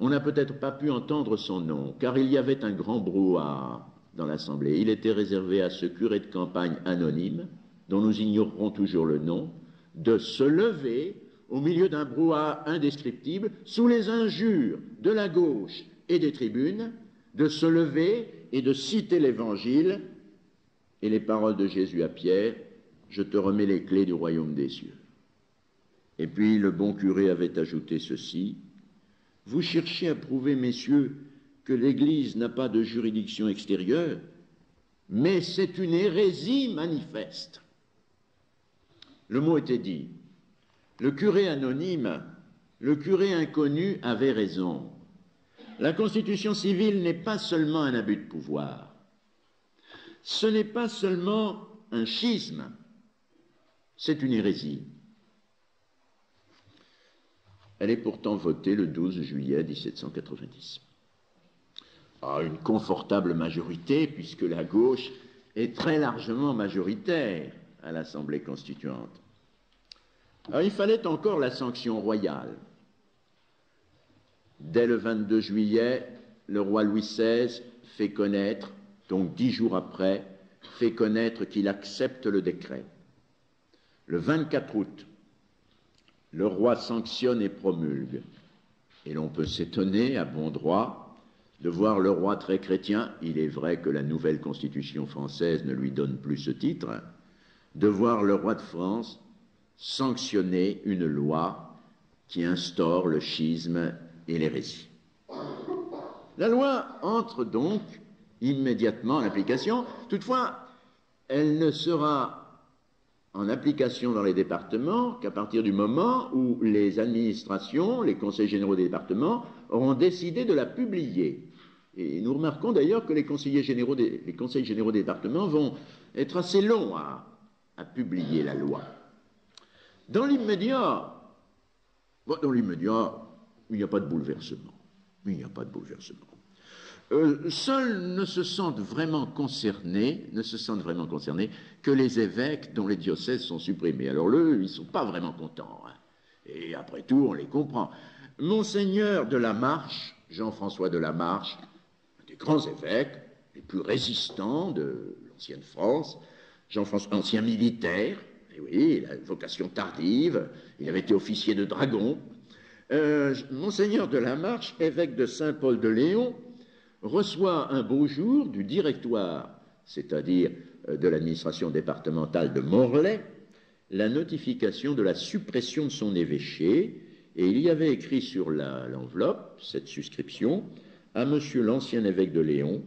S2: On n'a peut-être pas pu entendre son nom, car il y avait un grand brouhaha dans l'Assemblée. Il était réservé à ce curé de campagne anonyme, dont nous ignorerons toujours le nom, de se lever au milieu d'un brouhaha indescriptible, sous les injures de la gauche et des tribunes, de se lever et de citer l'Évangile et les paroles de Jésus à Pierre, « Je te remets les clés du royaume des cieux ». Et puis le bon curé avait ajouté ceci, « Vous cherchez à prouver, messieurs, que l'Église n'a pas de juridiction extérieure, mais c'est une hérésie manifeste. Le mot était dit. Le curé anonyme, le curé inconnu avait raison. La constitution civile n'est pas seulement un abus de pouvoir. Ce n'est pas seulement un schisme, c'est une hérésie. Elle est pourtant votée le 12 juillet 1790. À une confortable majorité, puisque la gauche est très largement majoritaire à l'Assemblée constituante. Alors, il fallait encore la sanction royale. Dès le 22 juillet, le roi Louis XVI fait connaître, donc 10 jours après, fait connaître qu'il accepte le décret. Le 24 août, le roi sanctionne et promulgue. Et l'on peut s'étonner, à bon droit, de voir le roi très chrétien, il est vrai que la nouvelle constitution française ne lui donne plus ce titre, de voir le roi de France sanctionner une loi qui instaure le schisme et l'hérésie. La loi entre donc immédiatement en application. Toutefois, elle ne sera en application dans les départements qu'à partir du moment où les administrations, les conseils généraux des départements, auront décidé de la publier. Et nous remarquons d'ailleurs que les conseils généraux des départements vont être assez longs à publier la loi. Dans l'immédiat, il n'y a pas de bouleversement. Seuls ne se sentent vraiment concernés que les évêques dont les diocèses sont supprimés. Alors eux, ils ne sont pas vraiment contents. Et après tout, on les comprend. Monseigneur de la Marche, Jean-François de la Marche, un des grands évêques, les plus résistants de l'ancienne France, Jean-François, ancien militaire, et oui, il a une vocation tardive, il avait été officier de dragon. Monseigneur de la Marche, évêque de Saint-Paul de Léon, reçoit un beau jour du directoire, c'est-à-dire de l'administration départementale de Morlaix, la notification de la suppression de son évêché, et il y avait écrit sur l'enveloppe, cette suscription, à monsieur l'ancien évêque de Léon,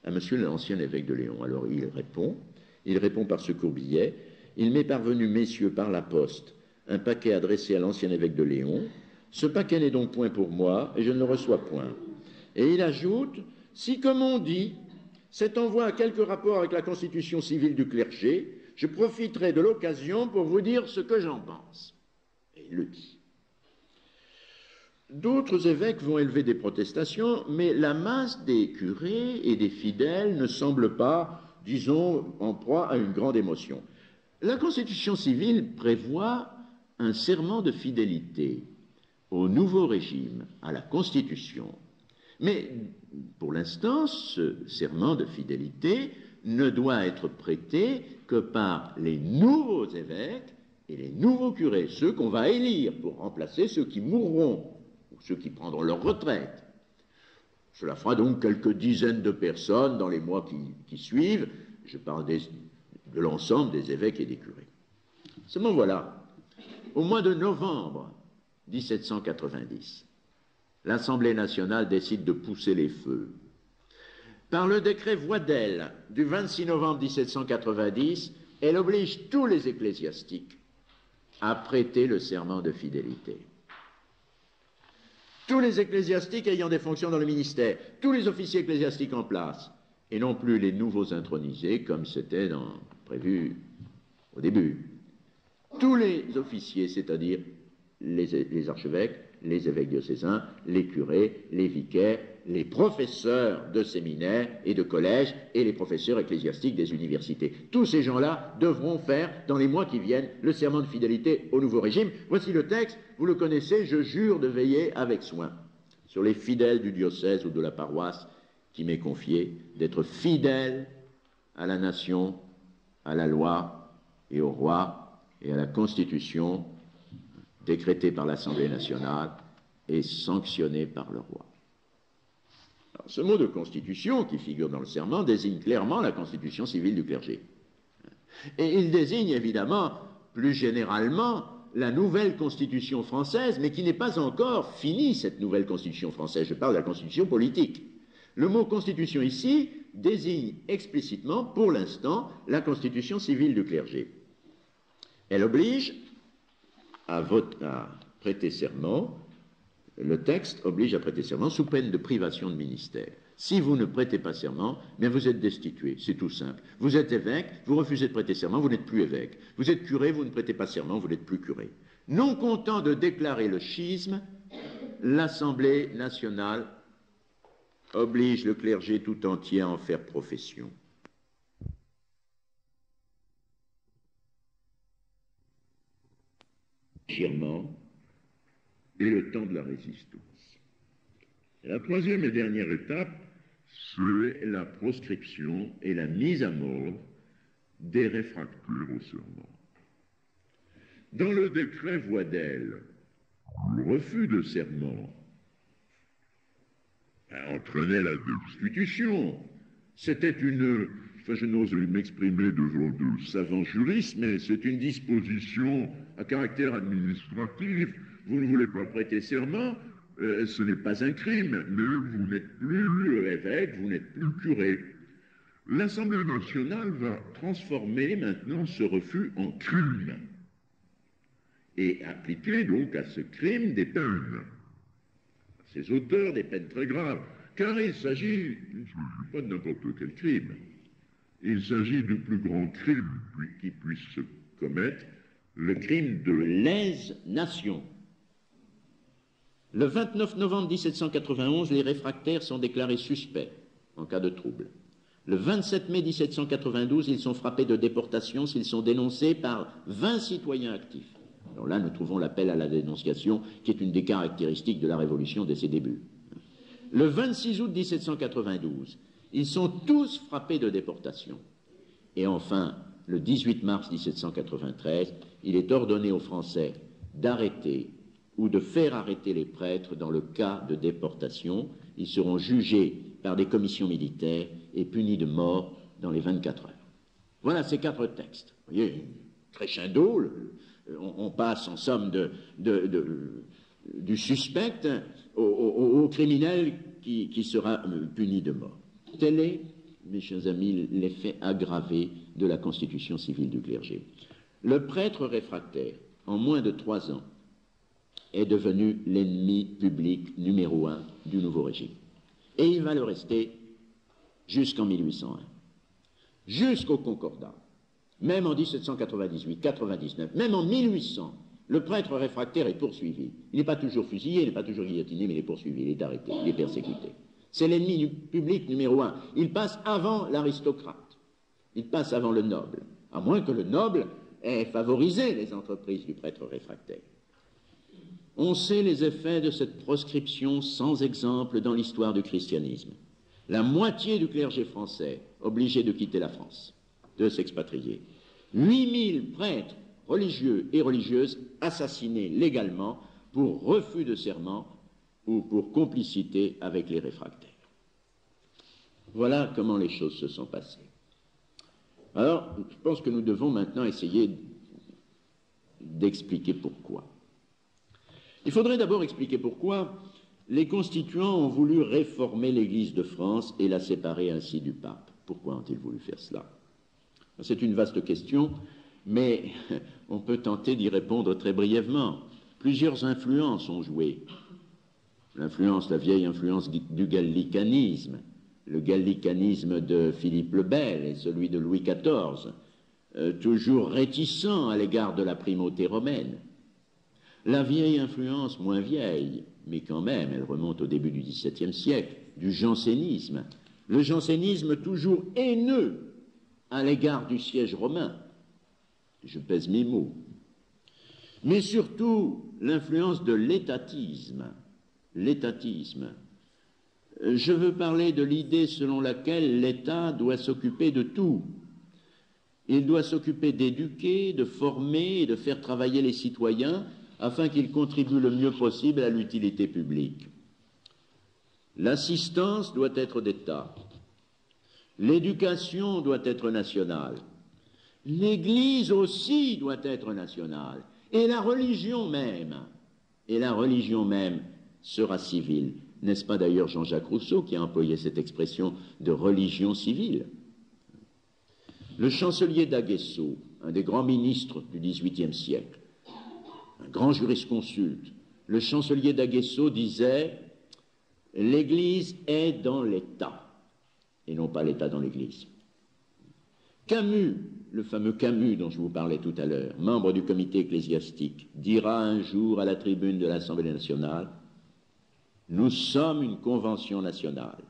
S2: Alors il répond par ce courbillet, il m'est parvenu, messieurs, par la poste, un paquet adressé à l'ancien évêque de Léon, ce paquet n'est donc point pour moi, et je ne le reçois point. Et il ajoute, si comme on dit, cet envoi a quelque rapport avec la constitution civile du clergé, je profiterai de l'occasion pour vous dire ce que j'en pense. Et il le dit. D'autres évêques vont élever des protestations, mais la masse des curés et des fidèles ne semble pas, disons, en proie à une grande émotion. La constitution civile prévoit un serment de fidélité au nouveau régime, à la Constitution. Mais pour l'instant, ce serment de fidélité ne doit être prêté que par les nouveaux évêques et les nouveaux curés, ceux qu'on va élire pour remplacer ceux qui mourront ou ceux qui prendront leur retraite. Cela fera donc quelques dizaines de personnes dans les mois qui suivent. Je parle de l'ensemble des évêques et des curés. Seulement voilà, au mois de novembre 1790, l'Assemblée nationale décide de pousser les feux. Par le décret Voidel du 26 novembre 1790, elle oblige tous les ecclésiastiques à prêter le serment de fidélité. Tous les ecclésiastiques ayant des fonctions dans le ministère, tous les officiers ecclésiastiques en place, et non plus les nouveaux intronisés comme c'était prévu au début. Tous les officiers, c'est-à-dire les archevêques, les évêques diocésains, les curés, les vicaires, les professeurs de séminaires et de collèges et les professeurs ecclésiastiques des universités. Tous ces gens-là devront faire, dans les mois qui viennent, le serment de fidélité au nouveau régime. Voici le texte, vous le connaissez, je jure de veiller avec soin sur les fidèles du diocèse ou de la paroisse qui m'est confié, d'être fidèles à la nation, à la loi et au roi et à la Constitution décrétée par l'Assemblée nationale et sanctionnée par le roi. Alors, ce mot de constitution qui figure dans le serment désigne clairement la constitution civile du clergé. Et il désigne évidemment, plus généralement, la nouvelle constitution française, mais qui n'est pas encore finie, cette nouvelle constitution française. Je parle de la constitution politique. Le mot constitution ici désigne explicitement, pour l'instant, la constitution civile du clergé. Elle oblige à prêter serment, le texte oblige à prêter serment sous peine de privation de ministère. Si vous ne prêtez pas serment, bien vous êtes destitué, c'est tout simple. Vous êtes évêque, vous refusez de prêter serment, vous n'êtes plus évêque. Vous êtes curé, vous ne prêtez pas serment, vous n'êtes plus curé. Non content de déclarer le schisme, l'Assemblée nationale oblige le clergé tout entier à en faire profession. Chirement et le temps de la résistance. Et la troisième et dernière étape, c'est la proscription et la mise à mort des réfractaires au serment. Dans le décret Voidel, le refus de serment entraînait la destitution. C'était je n'ose m'exprimer devant de savants juristes, mais c'est une disposition à caractère administratif. Vous ne voulez pas prêter serment, ce n'est pas un crime, mais vous n'êtes plus évêque, vous n'êtes plus curé. L'Assemblée nationale va transformer maintenant ce refus en crime et appliquer donc à ce crime des peines. À ses auteurs, des peines très graves, car il s'agit pas de n'importe quel crime. Il s'agit du plus grand crime qui puisse se commettre, le crime de lèse-nation. Le 29 novembre 1791, les réfractaires sont déclarés suspects en cas de trouble. Le 27 mai 1792, ils sont frappés de déportation s'ils sont dénoncés par 20 citoyens actifs. Alors là, nous trouvons l'appel à la dénonciation, qui est une des caractéristiques de la Révolution dès ses débuts. Le 26 août 1792, ils sont tous frappés de déportation. Et enfin, le 18 mars 1793, il est ordonné aux Français d'arrêter ou de faire arrêter les prêtres dans le cas de déportation. Ils seront jugés par des commissions militaires et punis de mort dans les 24 heures. Voilà ces 4 textes. Vous voyez, crescendo, on passe en somme du suspect au criminel qui sera puni de mort. Tel est, mes chers amis, l'effet aggravé de la constitution civile du clergé. Le prêtre réfractaire, en moins de 3 ans, est devenu l'ennemi public numéro 1 du nouveau régime. Et il va le rester jusqu'en 1801, jusqu'au Concordat. Même en 1798, 99, même en 1800, le prêtre réfractaire est poursuivi. Il n'est pas toujours fusillé, il n'est pas toujours guillotiné, mais il est poursuivi, il est arrêté, il est persécuté. C'est l'ennemi public numéro 1. Il passe avant l'aristocrate. Il passe avant le noble. À moins que le noble ait favorisé les entreprises du prêtre réfractaire. On sait les effets de cette proscription sans exemple dans l'histoire du christianisme. La moitié du clergé français obligé de quitter la France, de s'expatrier. 8000 prêtres religieux et religieuses assassinés légalement pour refus de serment ou pour complicité avec les réfractaires. Voilà comment les choses se sont passées. Alors, je pense que nous devons maintenant essayer d'expliquer pourquoi. Il faudrait d'abord expliquer pourquoi les constituants ont voulu réformer l'Église de France et la séparer ainsi du pape. Pourquoi ont-ils voulu faire cela? C'est une vaste question, mais on peut tenter d'y répondre très brièvement. Plusieurs influences ont joué. La vieille influence du gallicanisme, le gallicanisme de Philippe le Bel et celui de Louis XIV, toujours réticent à l'égard de la primauté romaine. La vieille influence, moins vieille, mais quand même, elle remonte au début du XVIIe siècle, du jansénisme. Le jansénisme toujours haineux à l'égard du siège romain. Je pèse mes mots. Mais surtout, l'influence de l'étatisme. L'étatisme. Je veux parler de l'idée selon laquelle l'État doit s'occuper de tout. Il doit s'occuper d'éduquer, de former et de faire travailler les citoyens afin qu'ils contribuent le mieux possible à l'utilité publique. L'assistance doit être d'État. L'éducation doit être nationale. L'Église aussi doit être nationale. Et la religion même sera civile. N'est-ce pas d'ailleurs Jean-Jacques Rousseau qui a employé cette expression de religion civile? Le chancelier d'Aguesseau, un des grands ministres du XVIIIe siècle, un grand jurisconsulte, le chancelier d'Aguesseau disait « l'Église est dans l'État, et non pas l'État dans l'Église ». Camus, le fameux Camus dont je vous parlais tout à l'heure, membre du comité ecclésiastique, dira un jour à la tribune de l'Assemblée nationale « Nous sommes une convention nationale.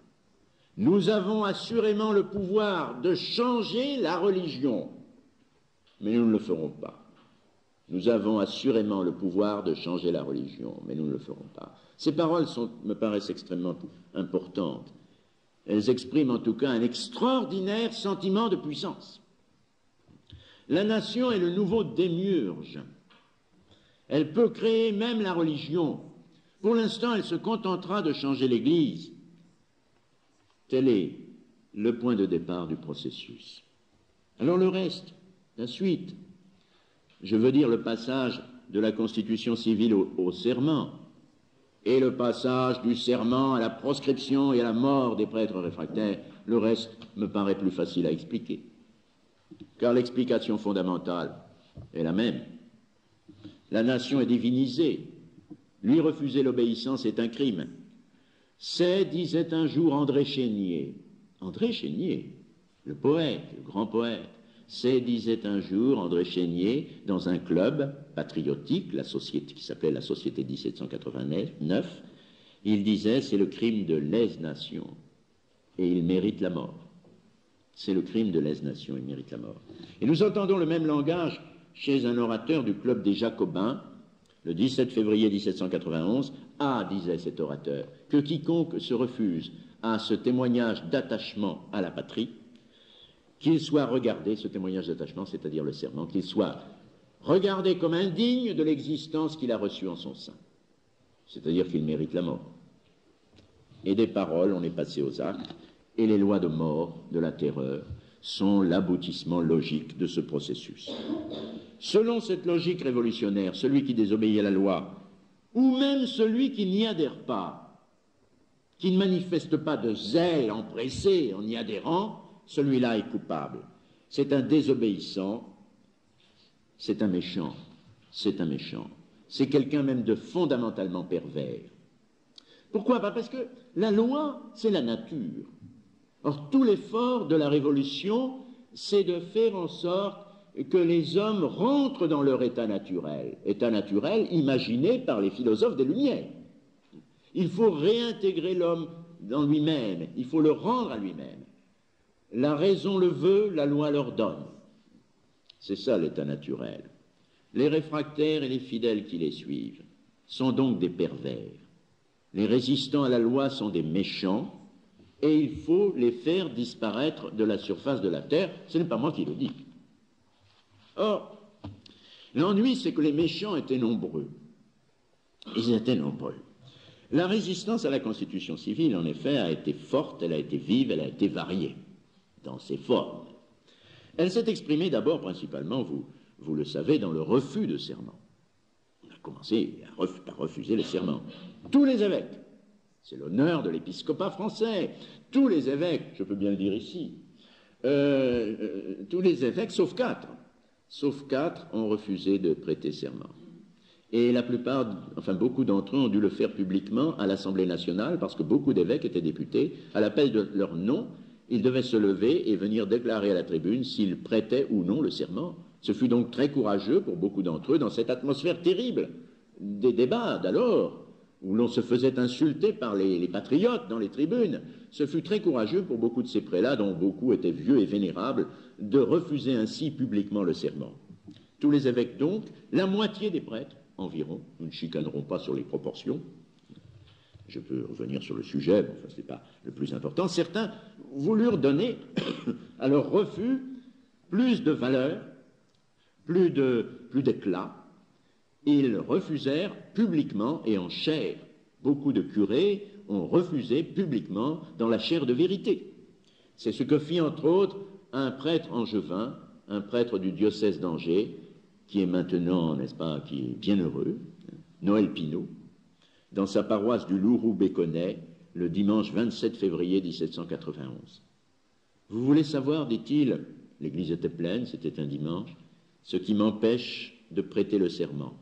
S2: Nous avons assurément le pouvoir de changer la religion, mais nous ne le ferons pas. Nous avons assurément le pouvoir de changer la religion, mais nous ne le ferons pas. » Ces paroles me paraissent extrêmement importantes. Elles expriment en tout cas un extraordinaire sentiment de puissance. La nation est le nouveau démiurge. Elle peut créer même la religion. Pour l'instant, elle se contentera de changer l'Église. Tel est le point de départ du processus. Alors le reste, la suite, je veux dire le passage de la constitution civile au serment, et le passage du serment à la proscription et à la mort des prêtres réfractaires, le reste me paraît plus facile à expliquer. Car l'explication fondamentale est la même. La nation est divinisée. Lui refuser l'obéissance est un crime. C'est, disait un jour André Chénier, le poète, le grand poète, c'est, disait un jour André Chénier, dans un club patriotique, la société, qui s'appelait la Société 1789, il disait, c'est le crime de lèse-nation, et il mérite la mort. C'est le crime de lèse-nation, il mérite la mort. Et nous entendons le même langage chez un orateur du club des Jacobins, le 17 février 1791, disait cet orateur, que quiconque se refuse à ce témoignage d'attachement à la patrie, qu'il soit regardé, ce témoignage d'attachement, c'est-à-dire le serment, qu'il soit regardé comme indigne de l'existence qu'il a reçue en son sein, c'est-à-dire qu'il mérite la mort. Et des paroles, on est passé aux actes, et les lois de mort, de la terreur, sont l'aboutissement logique de ce processus. Selon cette logique révolutionnaire, celui qui désobéit à la loi, ou même celui qui n'y adhère pas, qui ne manifeste pas de zèle empressé en y adhérant, celui-là est coupable. C'est un désobéissant, c'est un méchant, c'est un méchant. C'est quelqu'un même de fondamentalement pervers. Pourquoi? Parce que la loi, c'est la nature. Or, tout l'effort de la Révolution, c'est de faire en sorte que les hommes rentrent dans leur état naturel imaginé par les philosophes des Lumières. Il faut réintégrer l'homme dans lui-même, il faut le rendre à lui-même. La raison le veut, la loi l'ordonne. C'est ça l'état naturel. Les réfractaires et les fidèles qui les suivent sont donc des pervers. Les résistants à la loi sont des méchants, et il faut les faire disparaître de la surface de la terre. Ce n'est pas moi qui le dis. Or, l'ennui, c'est que les méchants étaient nombreux. Ils étaient nombreux. La résistance à la Constitution civile, en effet, a été forte, elle a été vive, elle a été variée dans ses formes. Elle s'est exprimée d'abord, principalement, vous le savez, dans le refus de serment. On a commencé par refuser les serments. Tous les évêques, c'est l'honneur de l'épiscopat français, tous les évêques, je peux bien le dire ici, tous les évêques, sauf quatre, ont refusé de prêter serment. Et la plupart, enfin beaucoup d'entre eux ont dû le faire publiquement à l'Assemblée nationale parce que beaucoup d'évêques étaient députés. À l'appel de leur nom, ils devaient se lever et venir déclarer à la tribune s'ils prêtaient ou non le serment. Ce fut donc très courageux pour beaucoup d'entre eux dans cette atmosphère terrible des débats d'alors, où l'on se faisait insulter par les patriotes dans les tribunes. Ce fut très courageux pour beaucoup de ces prélats, dont beaucoup étaient vieux et vénérables, de refuser ainsi publiquement le serment. Tous les évêques donc, la moitié des prêtres, environ, nous ne chicanerons pas sur les proportions, je peux revenir sur le sujet, mais enfin ce n'est pas le plus important, certains voulurent donner à leur refus plus de valeur, plus d'éclat. Ils refusèrent publiquement et en chair. Beaucoup de curés ont refusé publiquement dans la chair de vérité. C'est ce que fit entre autres un prêtre angevin, un prêtre du diocèse d'Angers, qui est maintenant, n'est-ce pas, qui est bien heureux, Noël Pinault. dans sa paroisse du Louroux-Béconnet, le dimanche 27 février 1791. Vous voulez savoir, dit-il, l'église était pleine, c'était un dimanche, ce qui m'empêche de prêter le serment,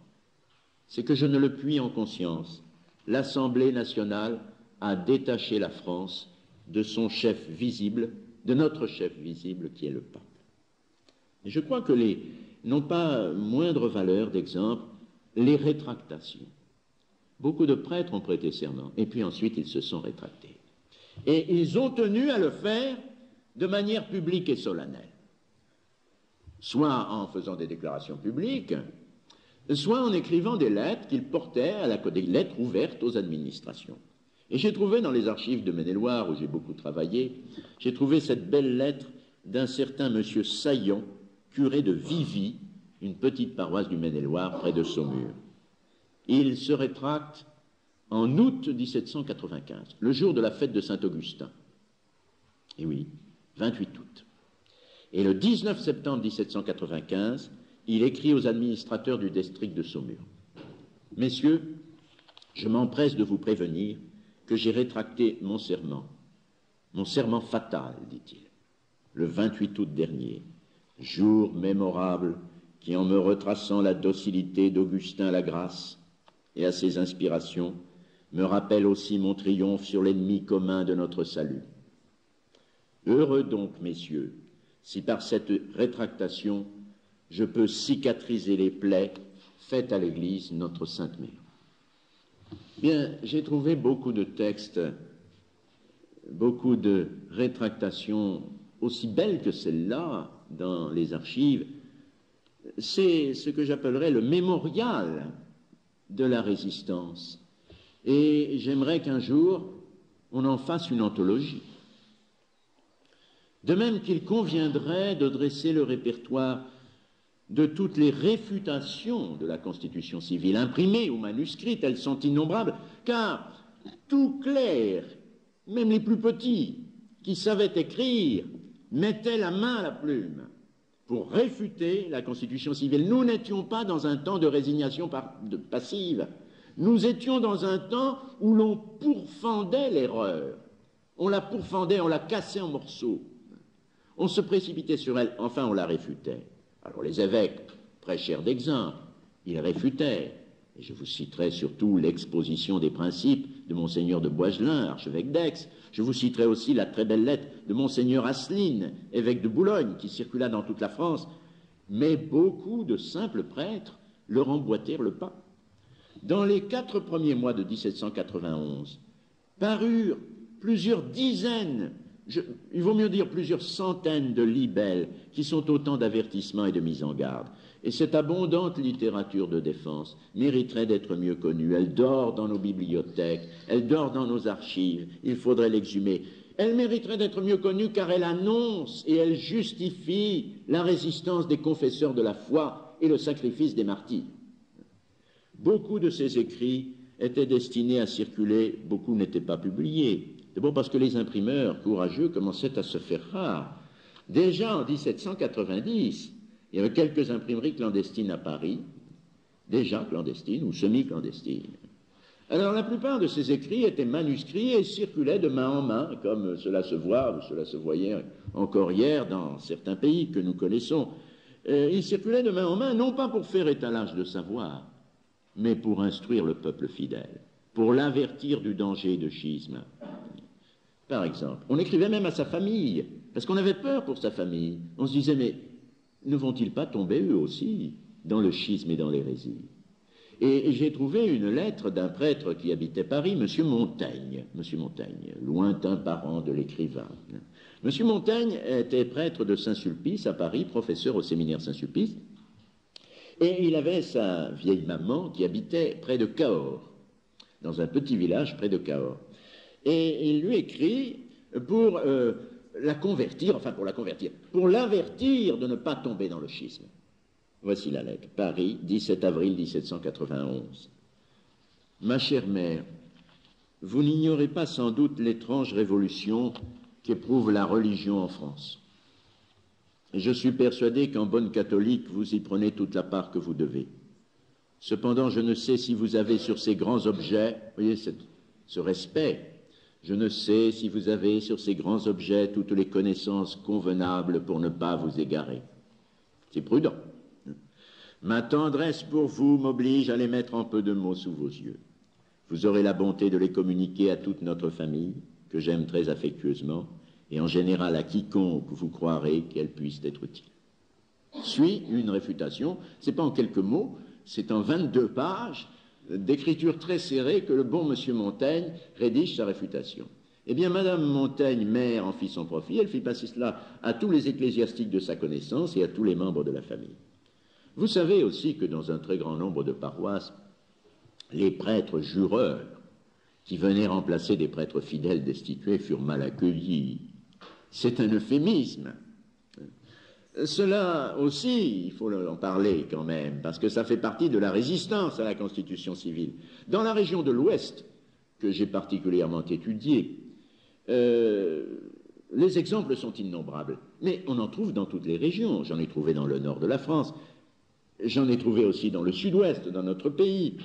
S2: c'est que je ne le puis en conscience. L'Assemblée nationale a détaché la France de son chef visible, de notre chef visible qui est le pape. Et je crois que n'ont pas moindre valeur d'exemple les rétractations. Beaucoup de prêtres ont prêté serment, et puis ensuite ils se sont rétractés. Et ils ont tenu à le faire de manière publique et solennelle, soit en faisant des déclarations publiques, soit en écrivant des lettres qu'ils portaient des lettres ouvertes aux administrations. Et j'ai trouvé dans les archives de Maine-et-Loire, où j'ai beaucoup travaillé, j'ai trouvé cette belle lettre d'un certain monsieur Saillon, curé de Vivy, une petite paroisse du Maine-et-Loire près de Saumur. Il se rétracte en août 1795, le jour de la fête de Saint-Augustin. Et oui, 28 août. Et le 19 septembre 1795, il écrit aux administrateurs du district de Saumur. « Messieurs, je m'empresse de vous prévenir que j'ai rétracté mon serment fatal, dit-il, le 28 août dernier, jour mémorable qui, en me retraçant la docilité d'Augustin Lagrasse et à ses inspirations, me rappelle aussi mon triomphe sur l'ennemi commun de notre salut. Heureux donc, messieurs, si par cette rétractation je peux cicatriser les plaies faites à l'Église, notre Sainte Mère. » Bien, j'ai trouvé beaucoup de textes, beaucoup de rétractations aussi belles que celle-là dans les archives. C'est ce que j'appellerais le mémorial de la résistance. Et j'aimerais qu'un jour, on en fasse une anthologie. De même qu'il conviendrait de dresser le répertoire de toutes les réfutations de la Constitution civile, imprimées ou manuscrites, elles sont innombrables, car tout clerc, même les plus petits, qui savaient écrire, mettaient la main à la plume pour réfuter la Constitution civile. Nous n'étions pas dans un temps de résignation passive, nous étions dans un temps où l'on pourfendait l'erreur, on la pourfendait, on la cassait en morceaux, on se précipitait sur elle, enfin on la réfutait. Alors les évêques prêchèrent d'exemple, ils réfutaient, et je vous citerai surtout l'exposition des principes de Monseigneur de Boiselin, archevêque d'Aix. Je vous citerai aussi la très belle lettre de Monseigneur Asseline, évêque de Boulogne, qui circula dans toute la France. Mais beaucoup de simples prêtres leur emboîtèrent le pas. Dans les 4 premiers mois de 1791, parurent plusieurs dizaines, il vaut mieux dire plusieurs centaines de libelles qui sont autant d'avertissements et de mises en garde. Et cette abondante littérature de défense mériterait d'être mieux connue. Elle dort dans nos bibliothèques, elle dort dans nos archives, il faudrait l'exhumer. Elle mériterait d'être mieux connue car elle annonce et elle justifie la résistance des confesseurs de la foi et le sacrifice des martyrs. Beaucoup de ces écrits étaient destinés à circuler, beaucoup n'étaient pas publiés. D'abord parce que les imprimeurs courageux commençaient à se faire rares. Déjà en 1790, il y avait quelques imprimeries clandestines à Paris, déjà clandestines ou semi-clandestines. Alors la plupart de ces écrits étaient manuscrits et circulaient de main en main, comme cela se voit ou cela se voyait encore hier dans certains pays que nous connaissons. Ils circulaient de main en main, non pas pour faire étalage de savoir, mais pour instruire le peuple fidèle, pour l'avertir du danger de schisme. Par exemple, on écrivait même à sa famille, parce qu'on avait peur pour sa famille. On se disait, mais ne vont-ils pas tomber eux aussi dans le schisme et dans l'hérésie? Et j'ai trouvé une lettre d'un prêtre qui habitait Paris, M. Montaigne, lointain parent de l'écrivain. M. Montaigne était prêtre de Saint-Sulpice à Paris, professeur au séminaire Saint-Sulpice, et il avait sa vieille maman qui habitait près de Cahors, dans un petit village près de Cahors. Et il lui écrit pour la convertir, pour l'avertir de ne pas tomber dans le schisme. Voici la lettre. Paris, 17 avril 1791. Ma chère mère, vous n'ignorez pas sans doute l'étrange révolution qu'éprouve la religion en France. Je suis persuadé qu'en bonne catholique, vous y prenez toute la part que vous devez. Cependant, je ne sais si vous avez sur ces grands objets, voyez ce respect, je ne sais si vous avez sur ces grands objets toutes les connaissances convenables pour ne pas vous égarer. C'est prudent. Ma tendresse pour vous m'oblige à les mettre en peu de mots sous vos yeux. Vous aurez la bonté de les communiquer à toute notre famille, que j'aime très affectueusement, et en général à quiconque vous croirez qu'elle puisse être utile. Suit une réfutation, ce n'est pas en quelques mots, c'est en 22 pages d'écriture très serrée que le bon monsieur Montaigne rédige sa réfutation. Eh bien, Madame Montaigne, mère, en fit son profit, elle fit passer cela à tous les ecclésiastiques de sa connaissance et à tous les membres de la famille. Vous savez aussi que dans un très grand nombre de paroisses, les prêtres jureurs qui venaient remplacer des prêtres fidèles destitués furent mal accueillis. C'est un euphémisme. Cela aussi, il faut en parler quand même, parce que ça fait partie de la résistance à la Constitution civile. Dans la région de l'Ouest, que j'ai particulièrement étudiée, les exemples sont innombrables, mais on en trouve dans toutes les régions. J'en ai trouvé dans le nord de la France, j'en ai trouvé aussi dans le sud-ouest, dans notre pays.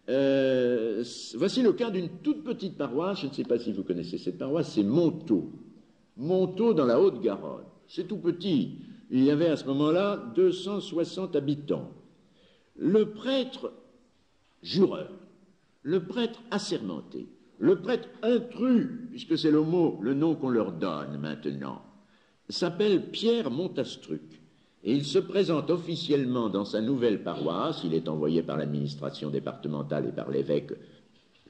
S2: Voici le cas d'une toute petite paroisse, je ne sais pas si vous connaissez cette paroisse, c'est Montaut. Montaut dans la Haute-Garonne. C'est tout petit. Il y avait à ce moment-là 260 habitants. Le prêtre jureur, le prêtre assermenté, le prêtre intrus, puisque c'est le nom qu'on leur donne maintenant, s'appelle Pierre Montastruc. Et il se présente officiellement dans sa nouvelle paroisse, il est envoyé par l'administration départementale et par l'évêque,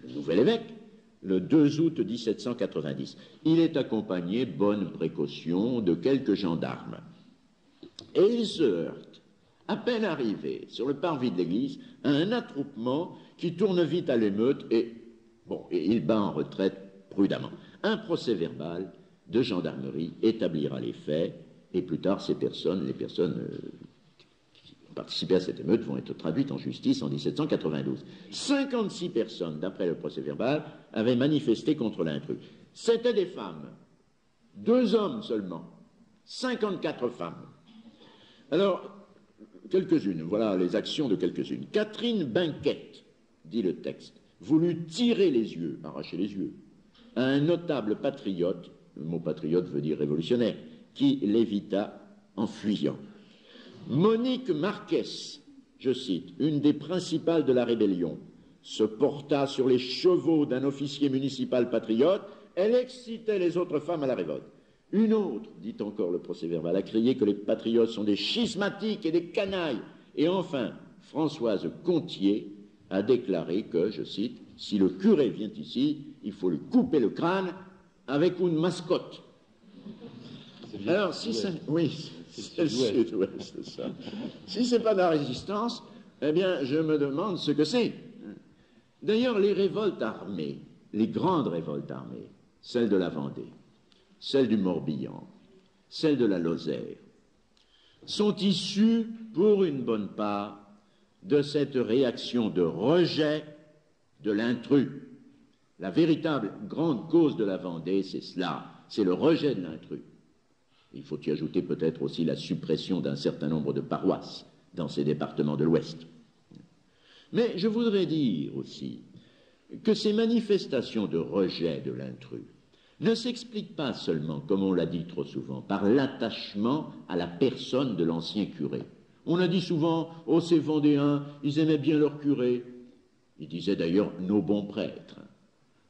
S2: le nouvel évêque, le 2 août 1790. Il est accompagné, bonne précaution, de quelques gendarmes. Et il se heurte, à peine arrivé sur le parvis de l'église, à un attroupement qui tourne vite à l'émeute et il bat en retraite prudemment. Un procès verbal de gendarmerie établira les faits et plus tard les personnes qui ont participé à cette émeute vont être traduites en justice en 1792. 56 personnes, d'après le procès verbal, avaient manifesté contre l'intrus. C'étaient des femmes, 2 hommes seulement, 54 femmes. Alors, quelques-unes, voilà les actions de quelques-unes. Catherine Binquette, dit le texte, voulut tirer les yeux, arracher les yeux, à un notable patriote, le mot patriote veut dire révolutionnaire, qui l'évita en fuyant. Monique Marquès, je cite, une des principales de la rébellion, se porta sur les chevaux d'un officier municipal patriote, elle excitait les autres femmes à la révolte. Une autre, dit encore le procès-verbal, a crié que les patriotes sont des schismatiques et des canailles. Et enfin, Françoise Contier a déclaré que, je cite, « Si le curé vient ici, il faut lui couper le crâne avec une mascotte. » Alors, si c'est... Oui, c'est le sud-ouest, c'est ça. Si ce n'est pas de la résistance, eh bien, je me demande ce que c'est. D'ailleurs, les révoltes armées, les grandes révoltes armées, celles de la Vendée, celles du Morbihan, celles de la Lozère, sont issues, pour une bonne part, de cette réaction de rejet de l'intrus. La véritable grande cause de la Vendée, c'est cela, c'est le rejet de l'intrus. Il faut y ajouter peut-être aussi la suppression d'un certain nombre de paroisses dans ces départements de l'Ouest. Mais je voudrais dire aussi que ces manifestations de rejet de l'intrus ne s'expliquent pas seulement, comme on l'a dit trop souvent, par l'attachement à la personne de l'ancien curé. On a dit souvent, « Oh, ces Vendéens, ils aimaient bien leur curé. » Ils disaient d'ailleurs « nos bons prêtres ».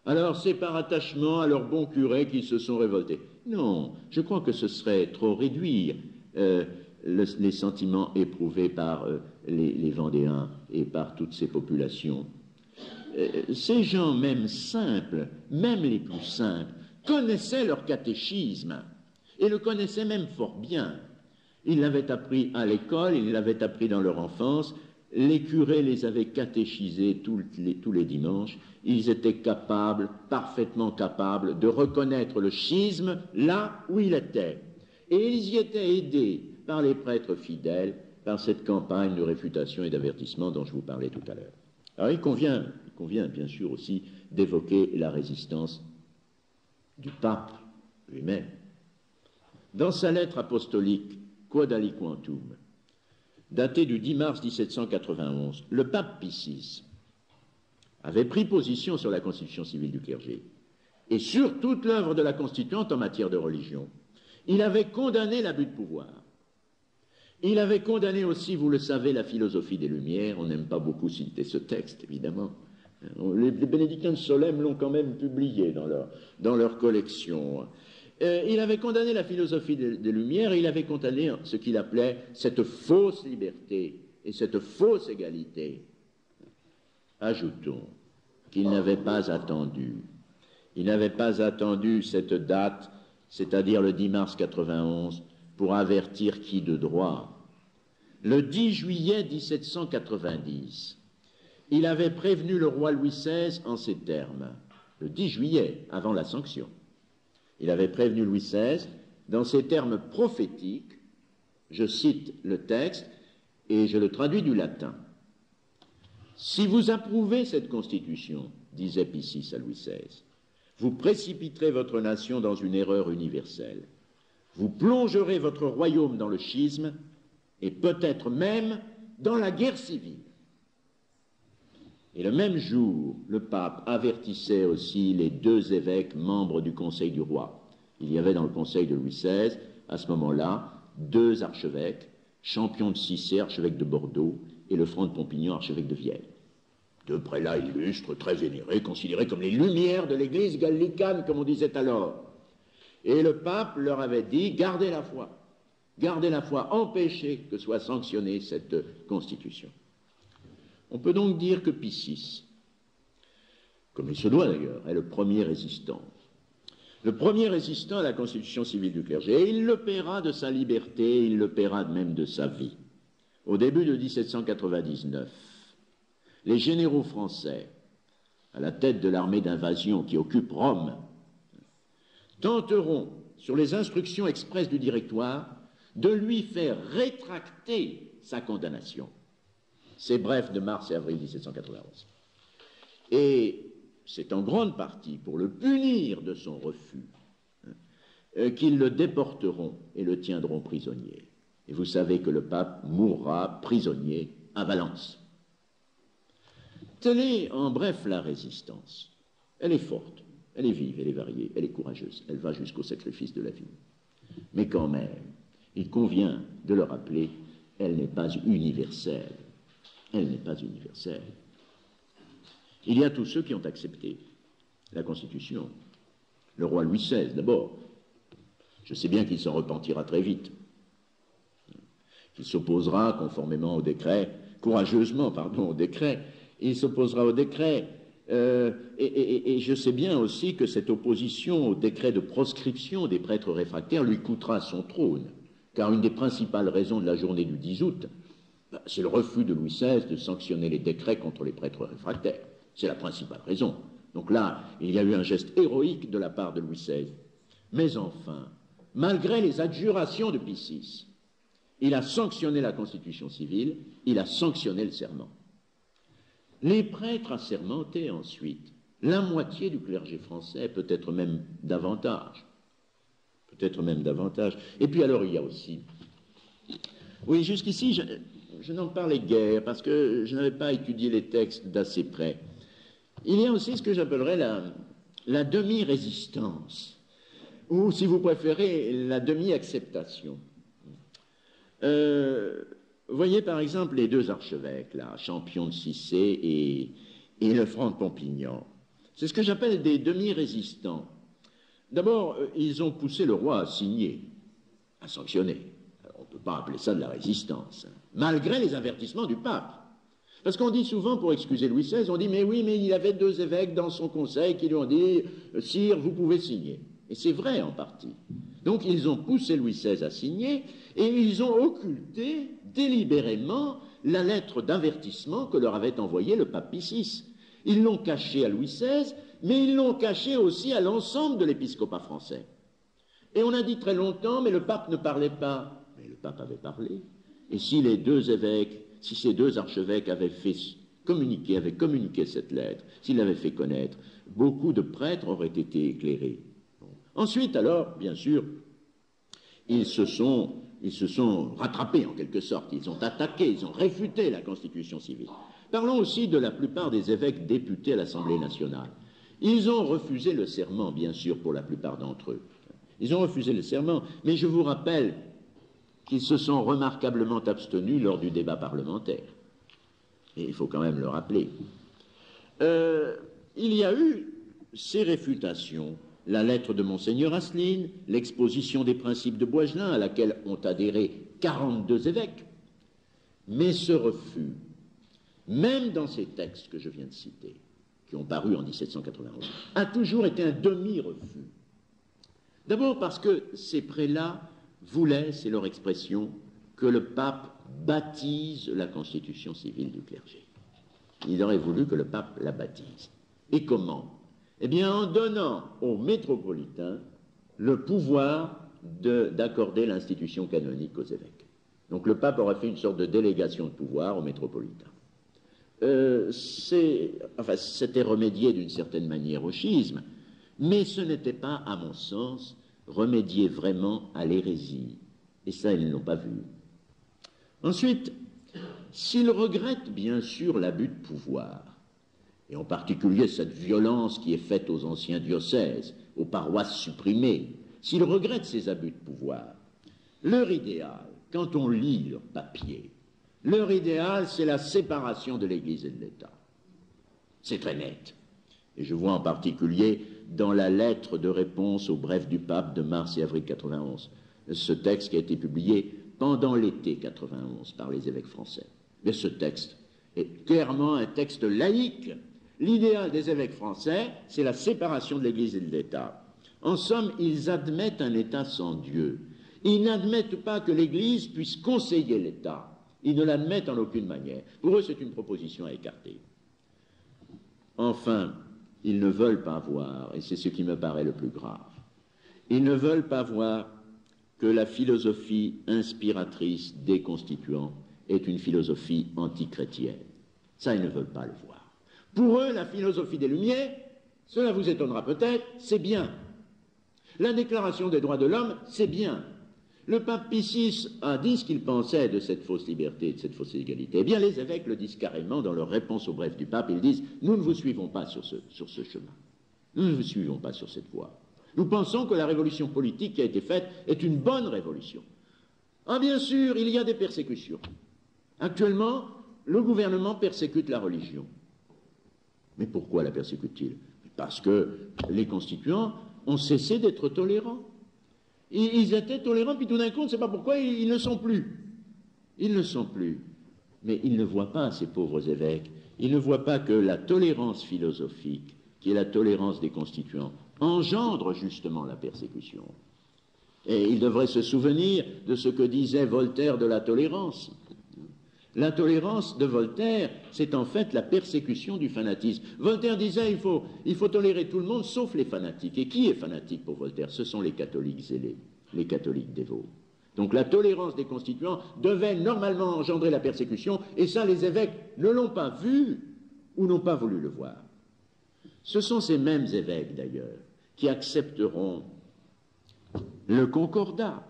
S2: Alors, c'est par attachement à leur bon curé qu'ils se sont révoltés. Non, je crois que ce serait trop réduire les sentiments éprouvés par les Vendéens et par toutes ces populations. Ces gens, même simples, même les plus simples, connaissaient leur catéchisme et le connaissaient même fort bien. Ils l'avaient appris à l'école, ils l'avaient appris dans leur enfance, les curés les avaient catéchisés tous les dimanches, ils étaient capables, parfaitement capables, de reconnaître le schisme là où il était. Et ils y étaient aidés par les prêtres fidèles, par cette campagne de réfutation et d'avertissement dont je vous parlais tout à l'heure. Alors il convient bien sûr aussi d'évoquer la résistance du pape lui-même. Dans sa lettre apostolique Quod aliquantum, daté du 10 mars 1791, le pape Pie VI avait pris position sur la constitution civile du clergé et sur toute l'œuvre de la constituante en matière de religion. Il avait condamné l'abus de pouvoir. Il avait condamné aussi, vous le savez, la philosophie des Lumières. On n'aime pas beaucoup citer ce texte, évidemment. Les bénédictins de Solesmes l'ont quand même publié dans leur collection. Il avait condamné la philosophie des Lumières et il avait condamné ce qu'il appelait cette fausse liberté et cette fausse égalité. Ajoutons qu'il n'avait pas attendu. Il n'avait pas attendu cette date, c'est-à-dire le 10 mars 91, pour avertir qui de droit. Le 10 juillet 1790, il avait prévenu le roi Louis XVI en ces termes. Le 10 juillet, avant la sanction. Il avait prévenu Louis XVI dans ces termes prophétiques, je cite le texte et je le traduis du latin. Si vous approuvez cette constitution, disait Pie VI à Louis XVI, vous précipiterez votre nation dans une erreur universelle. Vous plongerez votre royaume dans le schisme et peut-être même dans la guerre civile. Et le même jour, le pape avertissait aussi les 2 évêques membres du Conseil du roi. Il y avait dans le Conseil de Louis XVI, à ce moment-là, 2 archevêques, Champion de Cissé, archevêque de Bordeaux, et le Franc de Pompignan, archevêque de Vienne. 2 prélats illustres, très vénérés, considérés comme les lumières de l'Église gallicane, comme on disait alors. Et le pape leur avait dit, gardez la foi, empêchez que soit sanctionnée cette constitution. On peut donc dire que Pie VI, comme il se doit d'ailleurs, est le premier résistant. Le premier résistant à la constitution civile du clergé, et il le paiera de sa liberté, il le paiera même de sa vie. Au début de 1799, les généraux français, à la tête de l'armée d'invasion qui occupe Rome, tenteront, sur les instructions expresses du Directoire, de lui faire rétracter sa condamnation. C'est bref de mars et avril 1791. Et c'est en grande partie pour le punir de son refus qu'ils le déporteront et le tiendront prisonnier. Et vous savez que le pape mourra prisonnier à Valence. Telle est, en bref, la résistance. Elle est forte, elle est vive, elle est variée, elle est courageuse, elle va jusqu'au sacrifice de la vie. Mais quand même, il convient de le rappeler, elle n'est pas universelle. Elle n'est pas universelle. Il y a tous ceux qui ont accepté la Constitution. Le roi Louis XVI, d'abord. Je sais bien qu'il s'en repentira très vite. Qu'il s'opposera conformément au décret, courageusement, au décret. Il s'opposera au décret. Et je sais bien aussi que cette opposition au décret de proscription des prêtres réfractaires lui coûtera son trône. Car une des principales raisons de la journée du 10 août, c'est le refus de Louis XVI de sanctionner les décrets contre les prêtres réfractaires. C'est la principale raison. Donc là, il y a eu un geste héroïque de la part de Louis XVI. Mais enfin, malgré les adjurations de Pie VI, il a sanctionné la constitution civile, il a sanctionné le serment. Les prêtres assermentés ensuite, la moitié du clergé français, peut-être même davantage. Peut-être même davantage. Et puis alors il y a aussi... Oui, jusqu'ici, je n'en parlais guère parce que je n'avais pas étudié les textes d'assez près. Il y a aussi ce que j'appellerais la demi-résistance, ou si vous préférez, la demi-acceptation. Voyez par exemple les 2 archevêques, là, Champion de Cissé et le Franc de Pompignan. C'est ce que j'appelle des demi-résistants. D'abord, ils ont poussé le roi à signer, à sanctionner. Alors, on ne peut pas appeler ça de la résistance, malgré les avertissements du pape. Parce qu'on dit souvent, pour excuser Louis XVI, on dit « mais oui, mais il y avait 2 évêques dans son conseil qui lui ont dit « Sire, vous pouvez signer ». Et c'est vrai en partie. Donc ils ont poussé Louis XVI à signer et ils ont occulté délibérément la lettre d'avertissement que leur avait envoyée le pape Pie VI. Ils l'ont caché à Louis XVI, mais ils l'ont caché aussi à l'ensemble de l'épiscopat français. Et on a dit très longtemps, mais le pape ne parlait pas. Mais le pape avait parlé. Et si les 2 évêques, si ces 2 archevêques avaient communiqué cette lettre, s'ils l'avaient fait connaître, beaucoup de prêtres auraient été éclairés. Ensuite, alors, bien sûr, ils se sont Ils se sont rattrapés en quelque sorte, ils ont attaqué, ils ont réfuté la Constitution civile. Parlons aussi de la plupart des évêques députés à l'Assemblée nationale. Ils ont refusé le serment, bien sûr, pour la plupart d'entre eux. Ils ont refusé le serment, mais je vous rappelle qu'ils se sont remarquablement abstenus lors du débat parlementaire. Et il faut quand même le rappeler. Il y a eu ces réfutations, la lettre de Monseigneur Asselineau, l'exposition des principes de Boisgelin, à laquelle ont adhéré 42 évêques. Mais ce refus, même dans ces textes que je viens de citer, qui ont paru en 1791, a toujours été un demi-refus. D'abord parce que ces prélats voulaient, c'est leur expression, que le pape baptise la constitution civile du clergé. Il aurait voulu que le pape la baptise. Et comment? Eh bien, en donnant aux métropolitains le pouvoir d'accorder l'institution canonique aux évêques. Donc le pape aurait fait une sorte de délégation de pouvoir aux métropolitains. C'était remédié d'une certaine manière au schisme, mais ce n'était pas, à mon sens, remédier vraiment à l'hérésie. Et ça, ils ne l'ont pas vu. Ensuite, s'ils regrettent bien sûr l'abus de pouvoir, et en particulier cette violence qui est faite aux anciens diocèses, aux paroisses supprimées, s'ils regrettent ces abus de pouvoir, leur idéal, quand on lit leur papier, leur idéal, c'est la séparation de l'Église et de l'État. C'est très net. Et je vois en particulier dans la lettre de réponse au bref du pape de mars et avril 91, ce texte qui a été publié pendant l'été 91 par les évêques français. Mais ce texte est clairement un texte laïque. L'idéal des évêques français, c'est la séparation de l'Église et de l'État. En somme, ils admettent un État sans Dieu. Ils n'admettent pas que l'Église puisse conseiller l'État. Ils ne l'admettent en aucune manière. Pour eux, c'est une proposition à écarter. Enfin, ils ne veulent pas voir, et c'est ce qui me paraît le plus grave, ils ne veulent pas voir que la philosophie inspiratrice des constituants est une philosophie antichrétienne. Ça, ils ne veulent pas le voir. Pour eux, la philosophie des Lumières, cela vous étonnera peut-être, c'est bien. La Déclaration des droits de l'homme, c'est bien. Le pape Pie VI a dit ce qu'il pensait de cette fausse liberté et de cette fausse égalité. Eh bien, les évêques le disent carrément dans leur réponse au bref du pape. Ils disent « Nous ne vous suivons pas sur ce chemin. Nous ne vous suivons pas sur cette voie. Nous pensons que la révolution politique qui a été faite est une bonne révolution. Ah, bien sûr, il y a des persécutions. Actuellement, le gouvernement persécute la religion. Mais pourquoi la persécute-t-il? Parce que les constituants ont cessé d'être tolérants. Ils étaient tolérants, puis tout d'un coup, on ne sait pas pourquoi, ils ne sont plus. Ils ne sont plus. Mais ils ne voient pas, ces pauvres évêques, ils ne voient pas que la tolérance philosophique, qui est la tolérance des constituants, engendre justement la persécution. Et ils devraient se souvenir de ce que disait Voltaire de la tolérance. La tolérance de Voltaire, c'est en fait la persécution du fanatisme. Voltaire disait il faut tolérer tout le monde sauf les fanatiques. Et qui est fanatique pour Voltaire? Ce sont les catholiques zélés, les catholiques dévots. Donc la tolérance des constituants devait normalement engendrer la persécution, et ça les évêques ne l'ont pas vu ou n'ont pas voulu le voir. Ce sont ces mêmes évêques d'ailleurs qui accepteront le concordat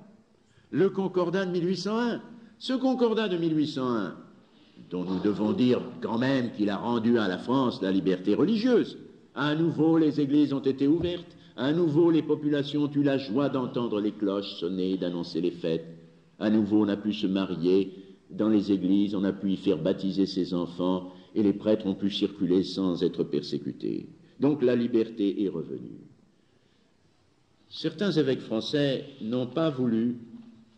S2: de 1801. Ce concordat de 1801, dont nous devons dire quand même qu'il a rendu à la France la liberté religieuse, à nouveau les églises ont été ouvertes, à nouveau les populations ont eu la joie d'entendre les cloches sonner, d'annoncer les fêtes, à nouveau on a pu se marier dans les églises, on a pu y faire baptiser ses enfants, et les prêtres ont pu circuler sans être persécutés. Donc la liberté est revenue. Certains évêques français n'ont pas voulu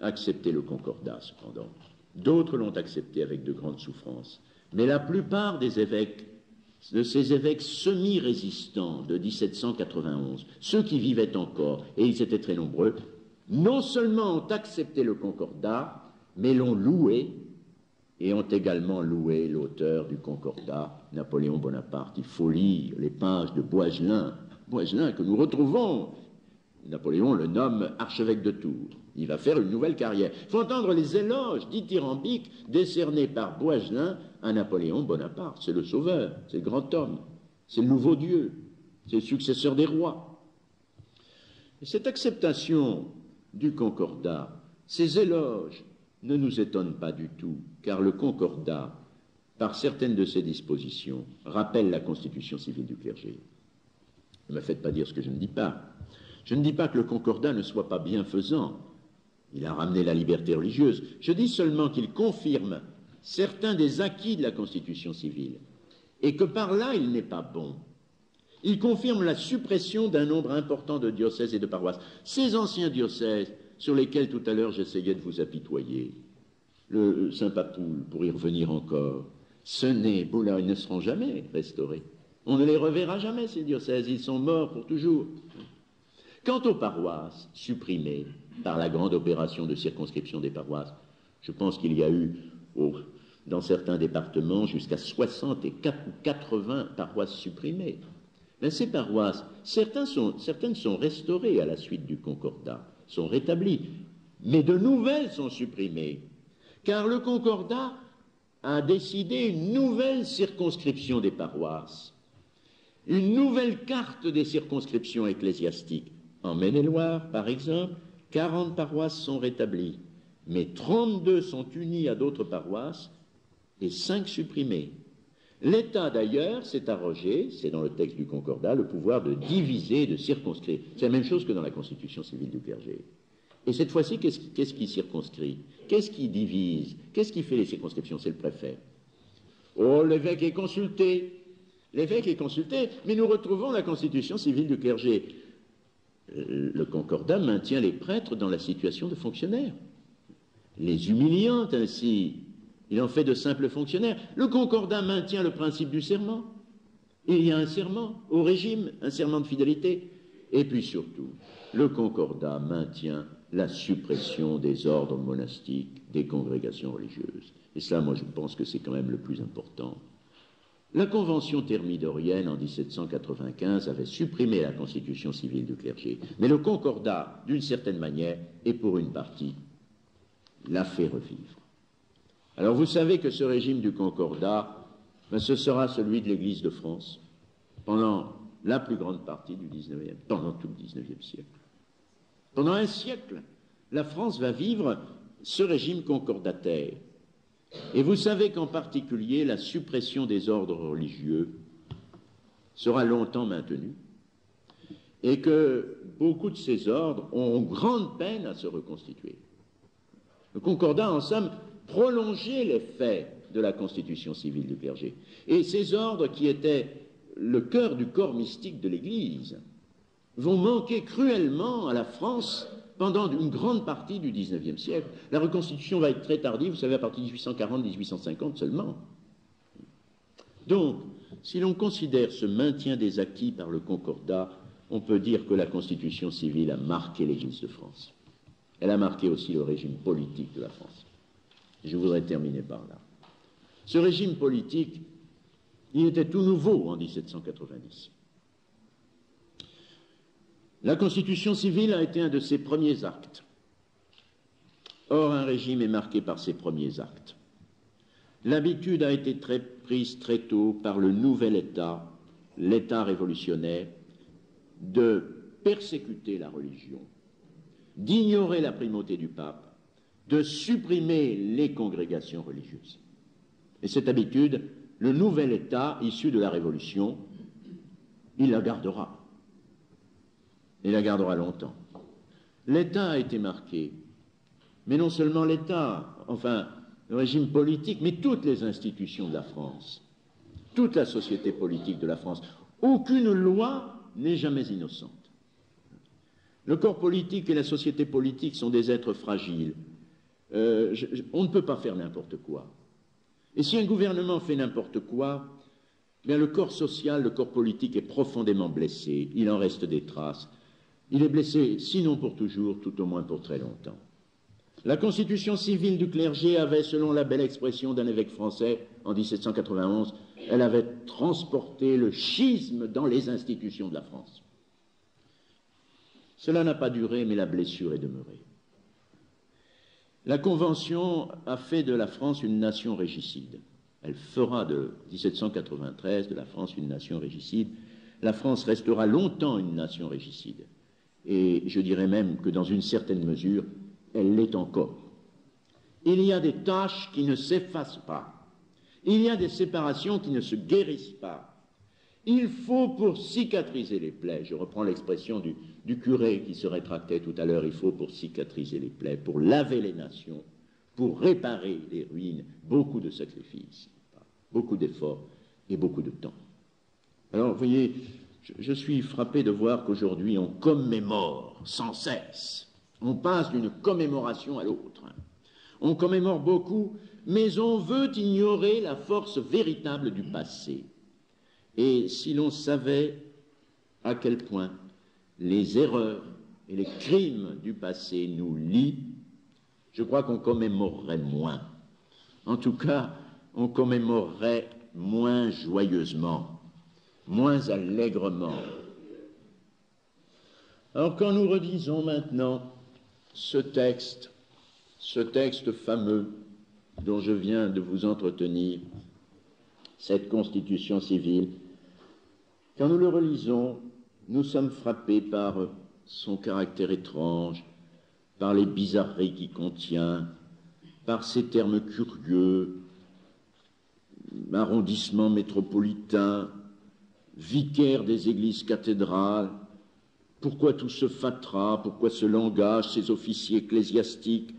S2: accepter le concordat, cependant. D'autres l'ont accepté avec de grandes souffrances. Mais la plupart des évêques, de ces évêques semi-résistants de 1791, ceux qui vivaient encore, et ils étaient très nombreux, non seulement ont accepté le concordat, mais l'ont loué, et ont également loué l'auteur du concordat, Napoléon Bonaparte. Il faut lire les pages de Boisgelin que nous retrouvons. Napoléon le nomme archevêque de Tours. Il va faire une nouvelle carrière. Il faut entendre les éloges dithyrambiques décernés par Boisgelin à Napoléon Bonaparte. C'est le sauveur, c'est le grand homme, c'est le nouveau Dieu, c'est le successeur des rois. Et cette acceptation du concordat Ces éloges ne nous étonnent pas du tout, car le Concordat, par certaines de ses dispositions, rappelle la constitution civile du clergé. Ne me faites pas dire ce que je ne dis pas. Je ne dis pas que le Concordat ne soit pas bienfaisant. Il a ramené la liberté religieuse. Je dis seulement qu'il confirme certains des acquis de la constitution civile, et que par là, il n'est pas bon. Il confirme la suppression d'un nombre important de diocèses et de paroisses. Ces anciens diocèses sur lesquels tout à l'heure j'essayais de vous apitoyer, le Saint-Papoul, pour y revenir encore, Cenay, Boulogne, ils ne seront jamais restaurés. On ne les reverra jamais, ces diocèses, ils sont morts pour toujours. Quant aux paroisses supprimées par la grande opération de circonscription des paroisses, je pense qu'il y a eu, dans certains départements, jusqu'à 60 et 80 paroisses supprimées. Mais ces paroisses, certaines sont restaurées à la suite du Concordat, sont rétablies, mais de nouvelles sont supprimées, car le Concordat a décidé une nouvelle circonscription des paroisses, une nouvelle carte des circonscriptions ecclésiastiques. En Maine-et-Loire, par exemple, 40 paroisses sont rétablies, mais 32 sont unies à d'autres paroisses et 5 supprimées. L'État, d'ailleurs, s'est arrogé, c'est dans le texte du Concordat, le pouvoir de diviser, de circonscrire. C'est la même chose que dans la constitution civile du clergé. Et cette fois-ci, qu'est-ce qui circonscrit? Qu'est-ce qui divise? Qu'est-ce qui fait les circonscriptions? C'est le préfet. Oh, l'évêque est consulté. L'évêque est consulté, mais nous retrouvons la constitution civile du clergé. Le Concordat maintient les prêtres dans la situation de fonctionnaires, les humiliant ainsi. Il en fait de simples fonctionnaires. Le Concordat maintient le principe du serment. Il y a un serment au régime, un serment de fidélité. Et puis surtout, le Concordat maintient la suppression des ordres monastiques, des congrégations religieuses. Et ça, moi, je pense que c'est quand même le plus important. La Convention thermidorienne en 1795 avait supprimé la constitution civile du clergé. Mais le Concordat, d'une certaine manière, et pour une partie, l'a fait revivre. Alors vous savez que ce régime du Concordat, ce sera celui de l'Église de France pendant la plus grande partie du XIXe, pendant tout le XIXe siècle. Pendant un siècle, la France va vivre ce régime concordataire. Et vous savez qu'en particulier, la suppression des ordres religieux sera longtemps maintenue et que beaucoup de ces ordres auront grande peine à se reconstituer. Le Concordat, en somme, prolongeait les faits de la constitution civile du clergé. Et ces ordres, qui étaient le cœur du corps mystique de l'Église, vont manquer cruellement à la France pendant une grande partie du XIXe siècle. La reconstitution va être très tardive, vous savez, à partir de 1840-1850 seulement. Donc, si l'on considère ce maintien des acquis par le Concordat, on peut dire que la constitution civile a marqué l'Église de France. Elle a marqué aussi le régime politique de la France. Et je voudrais terminer par là. Ce régime politique, il était tout nouveau en 1790. La constitution civile a été un de ses premiers actes. Or, un régime est marqué par ses premiers actes. L'habitude a été prise très tôt par le nouvel État, l'État révolutionnaire, de persécuter la religion, d'ignorer la primauté du pape, de supprimer les congrégations religieuses. Et cette habitude, le nouvel État, issu de la Révolution, il la gardera. Il la gardera longtemps. L'État a été marqué, mais non seulement l'État, enfin, le régime politique, mais toutes les institutions de la France, toute la société politique de la France. Aucune loi n'est jamais innocente. Le corps politique et la société politique sont des êtres fragiles. On ne peut pas faire n'importe quoi. Et si un gouvernement fait n'importe quoi, bien le corps social, le corps politique est profondément blessé. Il en reste des traces. Il est blessé, sinon pour toujours, tout au moins pour très longtemps. La constitution civile du clergé avait, selon la belle expression d'un évêque français en 1791, elle avait transporté le schisme dans les institutions de la France. Cela n'a pas duré, mais la blessure est demeurée. La Convention a fait de la France une nation régicide. Elle fera de 1793 de la France une nation régicide. La France restera longtemps une nation régicide. Et je dirais même que dans une certaine mesure, elle l'est encore. Il y a des tâches qui ne s'effacent pas. Il y a des séparations qui ne se guérissent pas. Il faut, pour cicatriser les plaies, je reprends l'expression du curé qui se rétractait tout à l'heure, il faut pour cicatriser les plaies, pour laver les nations, pour réparer les ruines, beaucoup de sacrifices, beaucoup d'efforts et beaucoup de temps. Alors, vous voyez, je suis frappé de voir qu'aujourd'hui on commémore sans cesse. On passe d'une commémoration à l'autre. On commémore beaucoup, mais on veut ignorer la force véritable du passé. Et si l'on savait à quel point les erreurs et les crimes du passé nous lient, je crois qu'on commémorerait moins. En tout cas, on commémorerait moins joyeusement, moins allègrement. Alors quand nous redisons maintenant ce texte fameux dont je viens de vous entretenir, cette constitution civile, quand nous le relisons, nous sommes frappés par son caractère étrange, par les bizarreries qu'il contient, par ses termes curieux, arrondissement métropolitain, vicaire des églises cathédrales. Pourquoi tout ce fatras, pourquoi ce langage, ces officiers ecclésiastiques,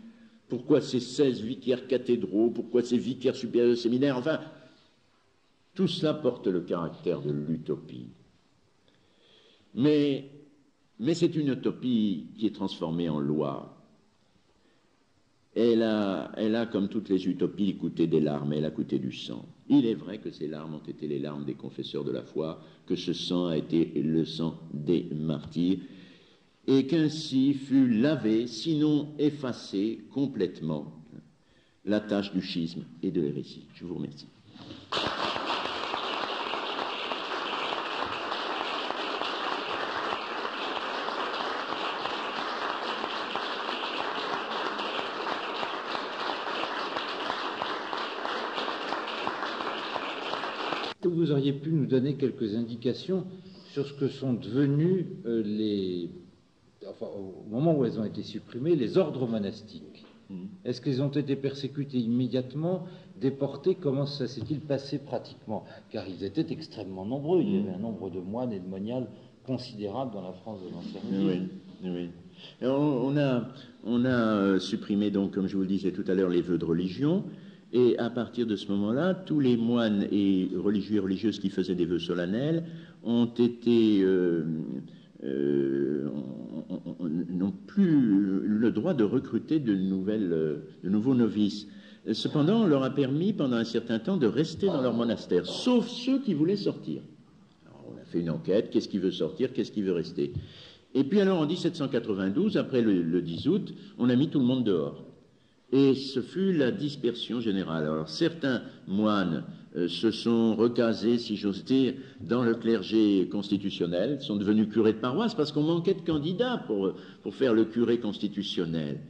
S2: pourquoi ces 16 vicaires cathédraux, pourquoi ces vicaires supérieurs de séminaire, enfin, tout cela porte le caractère de l'utopie. Mais c'est une utopie qui est transformée en loi. Elle a, comme toutes les utopies, coûté des larmes, elle a coûté du sang. Il est vrai que ces larmes ont été les larmes des confesseurs de la foi, que ce sang a été le sang des martyrs, et qu'ainsi fut lavé, sinon effacé complètement, la tâche du schisme et de l'hérésie. Je vous remercie.
S3: Vous auriez pu nous donner quelques indications sur ce que sont devenus au moment où elles ont été supprimées, les ordres monastiques. Est-ce qu'ils ont été persécutés immédiatement, déportés? Comment ça s'est-il passé pratiquement? Car ils étaient extrêmement nombreux. Il y avait un nombre de moines et de moniales considérable dans la France de l'Ancien Régime.
S2: Oui. On a supprimé, donc, comme je vous le disais tout à l'heure, les vœux de religion. Et à partir de ce moment-là, tous les moines et religieux et religieuses qui faisaient des vœux solennels n'ont plus le droit de recruter de nouveaux novices. Cependant, on leur a permis pendant un certain temps de rester dans leur monastère, sauf ceux qui voulaient sortir. Alors, on a fait une enquête, qu'est-ce qui veut sortir, qu'est-ce qui veut rester. Et puis alors en 1792, après le 10 août, on a mis tout le monde dehors. Et ce fut la dispersion générale. Alors certains moines se sont recasés, si j'ose dire, dans le clergé constitutionnel, sont devenus curés de paroisse parce qu'on manquait de candidats pour faire le curé constitutionnel.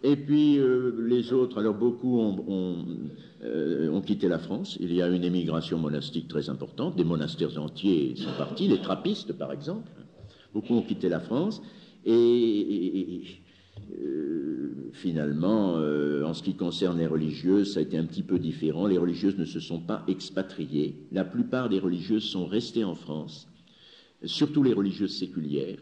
S2: Et puis les autres, alors beaucoup ont quitté la France. Il y a une émigration monastique très importante, des monastères entiers sont partis, les trappistes par exemple. Beaucoup ont quitté la France et finalement, en ce qui concerne les religieuses, ça a été un petit peu différent. Les religieuses ne se sont pas expatriées. La plupart des religieuses sont restées en France, surtout les religieuses séculières.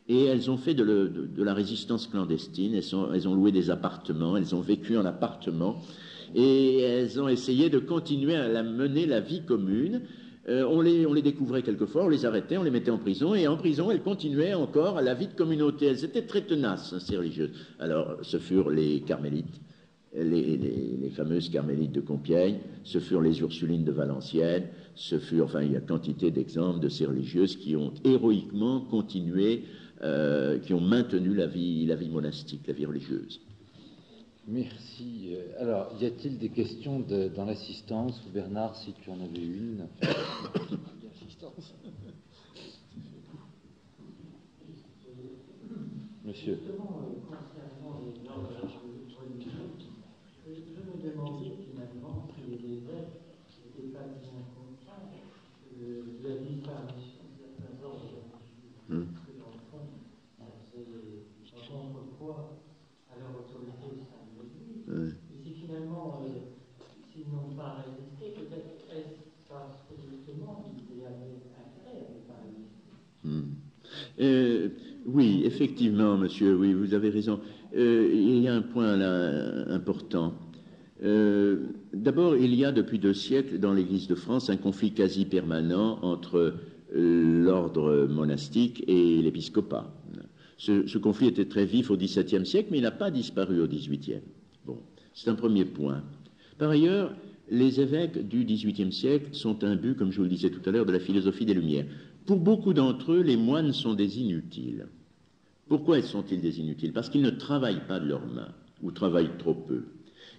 S2: Et elles ont fait de la résistance clandestine. Elles ont loué des appartements, elles ont vécu en appartement. Et elles ont essayé de continuer à mener la vie commune. On les découvrait quelquefois, on les arrêtait, on les mettait en prison, et en prison, elles continuaient encore à la vie de communauté. Elles étaient très tenaces, ces religieuses. Alors, ce furent les carmélites, les fameuses carmélites de Compiègne, ce furent les Ursulines de Valenciennes, il y a quantité d'exemples de ces religieuses qui ont héroïquement continué, qui ont maintenu la vie monastique, la vie religieuse.
S3: Merci. Alors, y a-t-il des questions dans l'assistance? Bernard, si tu en avais une. L'assistance. Monsieur.
S4: Concernant les ordres religieux, je me demandais finalement si les évêques n'étaient pas bien conscients de la disparition de certains ordres religieux. Parce que dans le fond, c'est en contrepoids à leur autorité
S2: Oui, effectivement, monsieur, oui, vous avez raison. Il y a un point là important. D'abord, il y a depuis 2 siècles dans l'Église de France un conflit quasi permanent entre l'ordre monastique et l'épiscopat. Ce conflit était très vif au XVIIe siècle, mais il n'a pas disparu au XVIIIe. Bon, c'est un premier point. Par ailleurs, les évêques du XVIIIe siècle sont imbus, comme je vous le disais tout à l'heure, de la philosophie des Lumières. Pour beaucoup d'entre eux, les moines sont des inutiles. Pourquoi sont-ils des inutiles? Parce qu'ils ne travaillent pas de leurs mains, ou travaillent trop peu.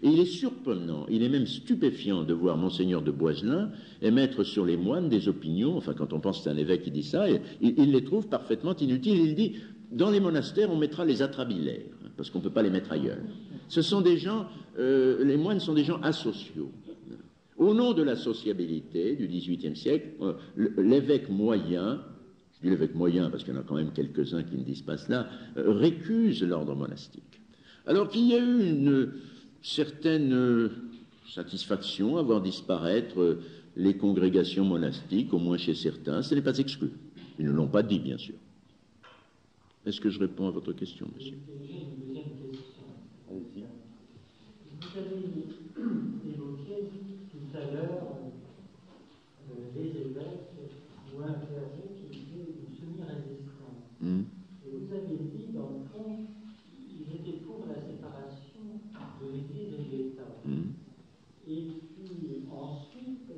S2: Et il est surprenant, il est même stupéfiant de voir Monseigneur de Boiselin émettre sur les moines des opinions, enfin quand on pense que c'est un évêque qui dit ça, il les trouve parfaitement inutiles. Il dit, dans les monastères, on mettra les atrabilaires, parce qu'on ne peut pas les mettre ailleurs. Ce sont des gens, les moines sont des gens asociaux. Au nom de la sociabilité du XVIIIe siècle, l'évêque moyen, je dis l'évêque moyen parce qu'il y en a quand même quelques-uns qui ne disent pas cela, récuse l'ordre monastique. Alors qu'il y a eu une certaine satisfaction à voir disparaître les congrégations monastiques, au moins chez certains, ce n'est pas exclu. Ils ne l'ont pas dit, bien sûr. Est-ce que je réponds à votre question, monsieur?
S4: J'ai une deuxième question.
S3: Allez-y.
S4: Vous avez évoqué tout à l'heure les évêques ou un clergé qui était une semi-résistance. Et vous avez dit, dans le fond, ils étaient pour la séparation de l'Église et de l'État. Et puis ensuite,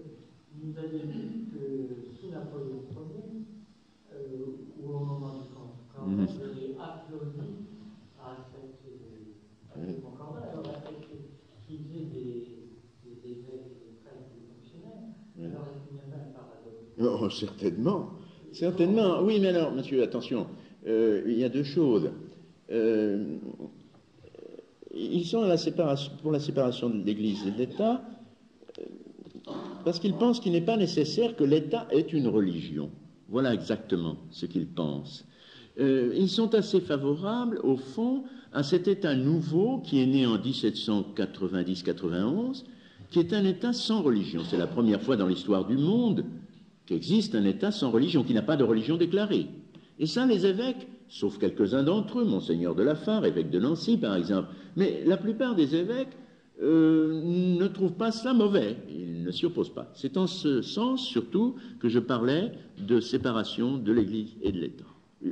S4: vous avez dit que sous Napoléon Ier, ou au moment du concordat, vous avez applaudi à cette concordat, alors à cette qui faisait des évêques, des prêtres, des fonctionnaires. Alors est-ce qu'il n'y a pas un paradoxe?
S2: Oh, certainement. Certainement. Oui, mais alors, monsieur, attention, il y a 2 choses. Ils sont pour la séparation de l'Église et de l'État parce qu'ils pensent qu'il n'est pas nécessaire que l'État ait une religion. Voilà exactement ce qu'ils pensent. Ils sont assez favorables, au fond, à cet État nouveau qui est né en 1790-91, qui est un État sans religion. C'est la première fois dans l'histoire du monde qu'existe un État sans religion, qui n'a pas de religion déclarée. Et ça, les évêques, sauf quelques-uns d'entre eux, Monseigneur de la Fare, évêque de Nancy par exemple, mais la plupart des évêques ne trouvent pas ça mauvais, ils ne s'y opposent pas. C'est en ce sens surtout que je parlais de séparation de l'Église et de l'État.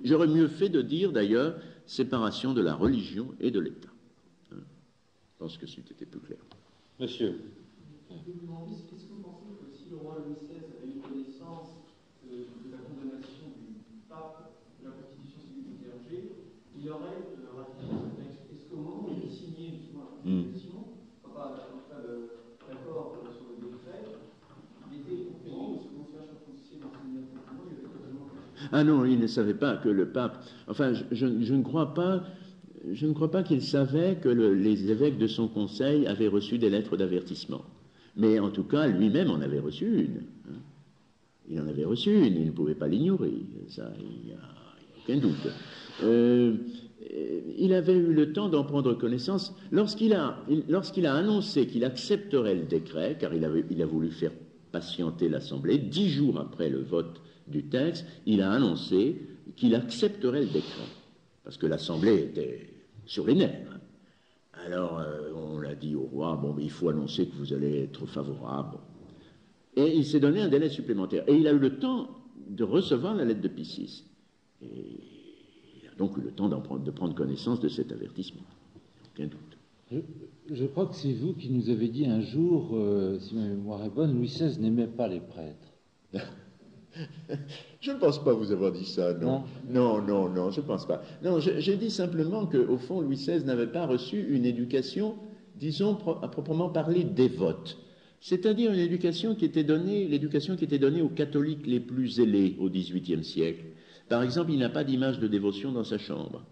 S2: J'aurais mieux fait de dire d'ailleurs séparation de la religion et de l'État. Je pense que c'était plus clair.
S3: Monsieur.
S5: Je vais vous demander, est-ce que vous pensez que si le roi Louis XVI avait eu connaissance de la condamnation du pape de la constitution civile du clergé, il aurait ratifié ce texte? Est-ce qu'au moment où il a signé justement la constitution, pas d'accord sur le décret, il était au courant de ce qu'on cherche à prononcier dans ce milieu?
S2: Ah non, il ne savait pas que le pape... Enfin, je ne crois pas... Je ne crois pas qu'il savait que les évêques de son conseil avaient reçu des lettres d'avertissement. Mais en tout cas, lui-même en avait reçu une. Il en avait reçu une, il ne pouvait pas l'ignorer. Ça, il n'y a aucun doute. Il avait eu le temps d'en prendre connaissance lorsqu'il a annoncé qu'il accepterait le décret, car il a voulu faire patienter l'Assemblée. 10 jours après le vote du texte, il a annoncé qu'il accepterait le décret, parce que l'Assemblée était sur les nerfs. Alors, on l'a dit au roi, bon, il faut annoncer que vous allez être favorable. Et il s'est donné un délai supplémentaire. Et il a eu le temps de recevoir la lettre de Pie VI. Et il a donc eu le temps de prendre connaissance de cet avertissement. Aucun doute.
S3: Je crois que c'est vous qui nous avez dit un jour, si ma mémoire est bonne, Louis XVI n'aimait pas les prêtres.
S2: Je ne pense pas vous avoir dit ça, non. Non, je ne pense pas. Non, j'ai dit simplement qu'au fond, Louis XVI n'avait pas reçu une éducation, disons, à proprement parler, dévote. C'est-à-dire une éducation qui était donnée, l'éducation qui était donnée aux catholiques les plus zélés au XVIIIe siècle. Par exemple, il n'a pas d'image de dévotion dans sa chambre.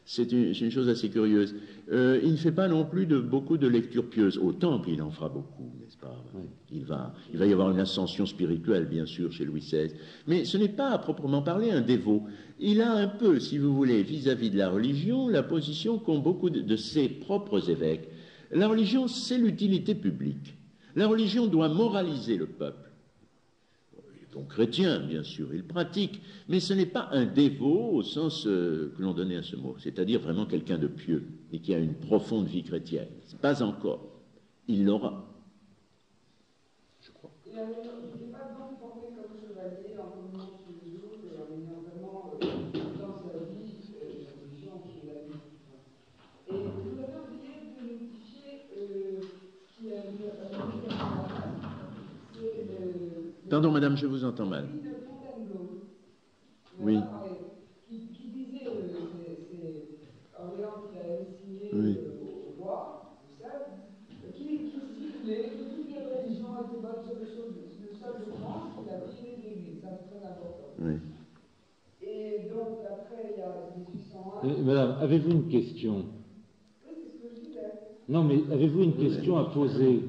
S2: C'est une chose assez curieuse. Il ne fait pas non plus beaucoup de lectures pieuses. Au temple, il en fera beaucoup, n'est-ce pas? Oui. Il va y avoir une ascension spirituelle, bien sûr, chez Louis XVI. Mais ce n'est pas, à proprement parler, un dévot. Il a un peu, si vous voulez, vis-à-vis de la religion, la position qu'ont beaucoup de ses propres évêques. La religion, c'est l'utilité publique. La religion doit moraliser le peuple. sont chrétiens, bien sûr, ils pratiquent, mais ce n'est pas un dévot au sens que l'on donnait à ce mot, c'est-à-dire vraiment quelqu'un de pieux et qui a une profonde vie chrétienne. Pas encore. Il l'aura. Je crois.
S6: Et alors, il n'est pas donc formé comme chevalier en communion tous les jours et en ayant vraiment dans sa vie la religion qui est la vie. Et vous avez oublié de notifier qu'il y a une
S2: Pardon, madame, je vous entends mal. Oui.
S6: Qui disait, c'est Orléans qui a signé au roi, vous savez, qui stipulait que toutes les religions étaient bonnes sur les choses. Le seul, je pense, c'est la vie des églises, ça c'est très important.
S2: Oui.
S6: Et donc, après, il y a 1801.
S3: Madame, avez-vous une question?
S6: Oui, c'est ce que je disais.
S3: Non, mais avez-vous une question à poser?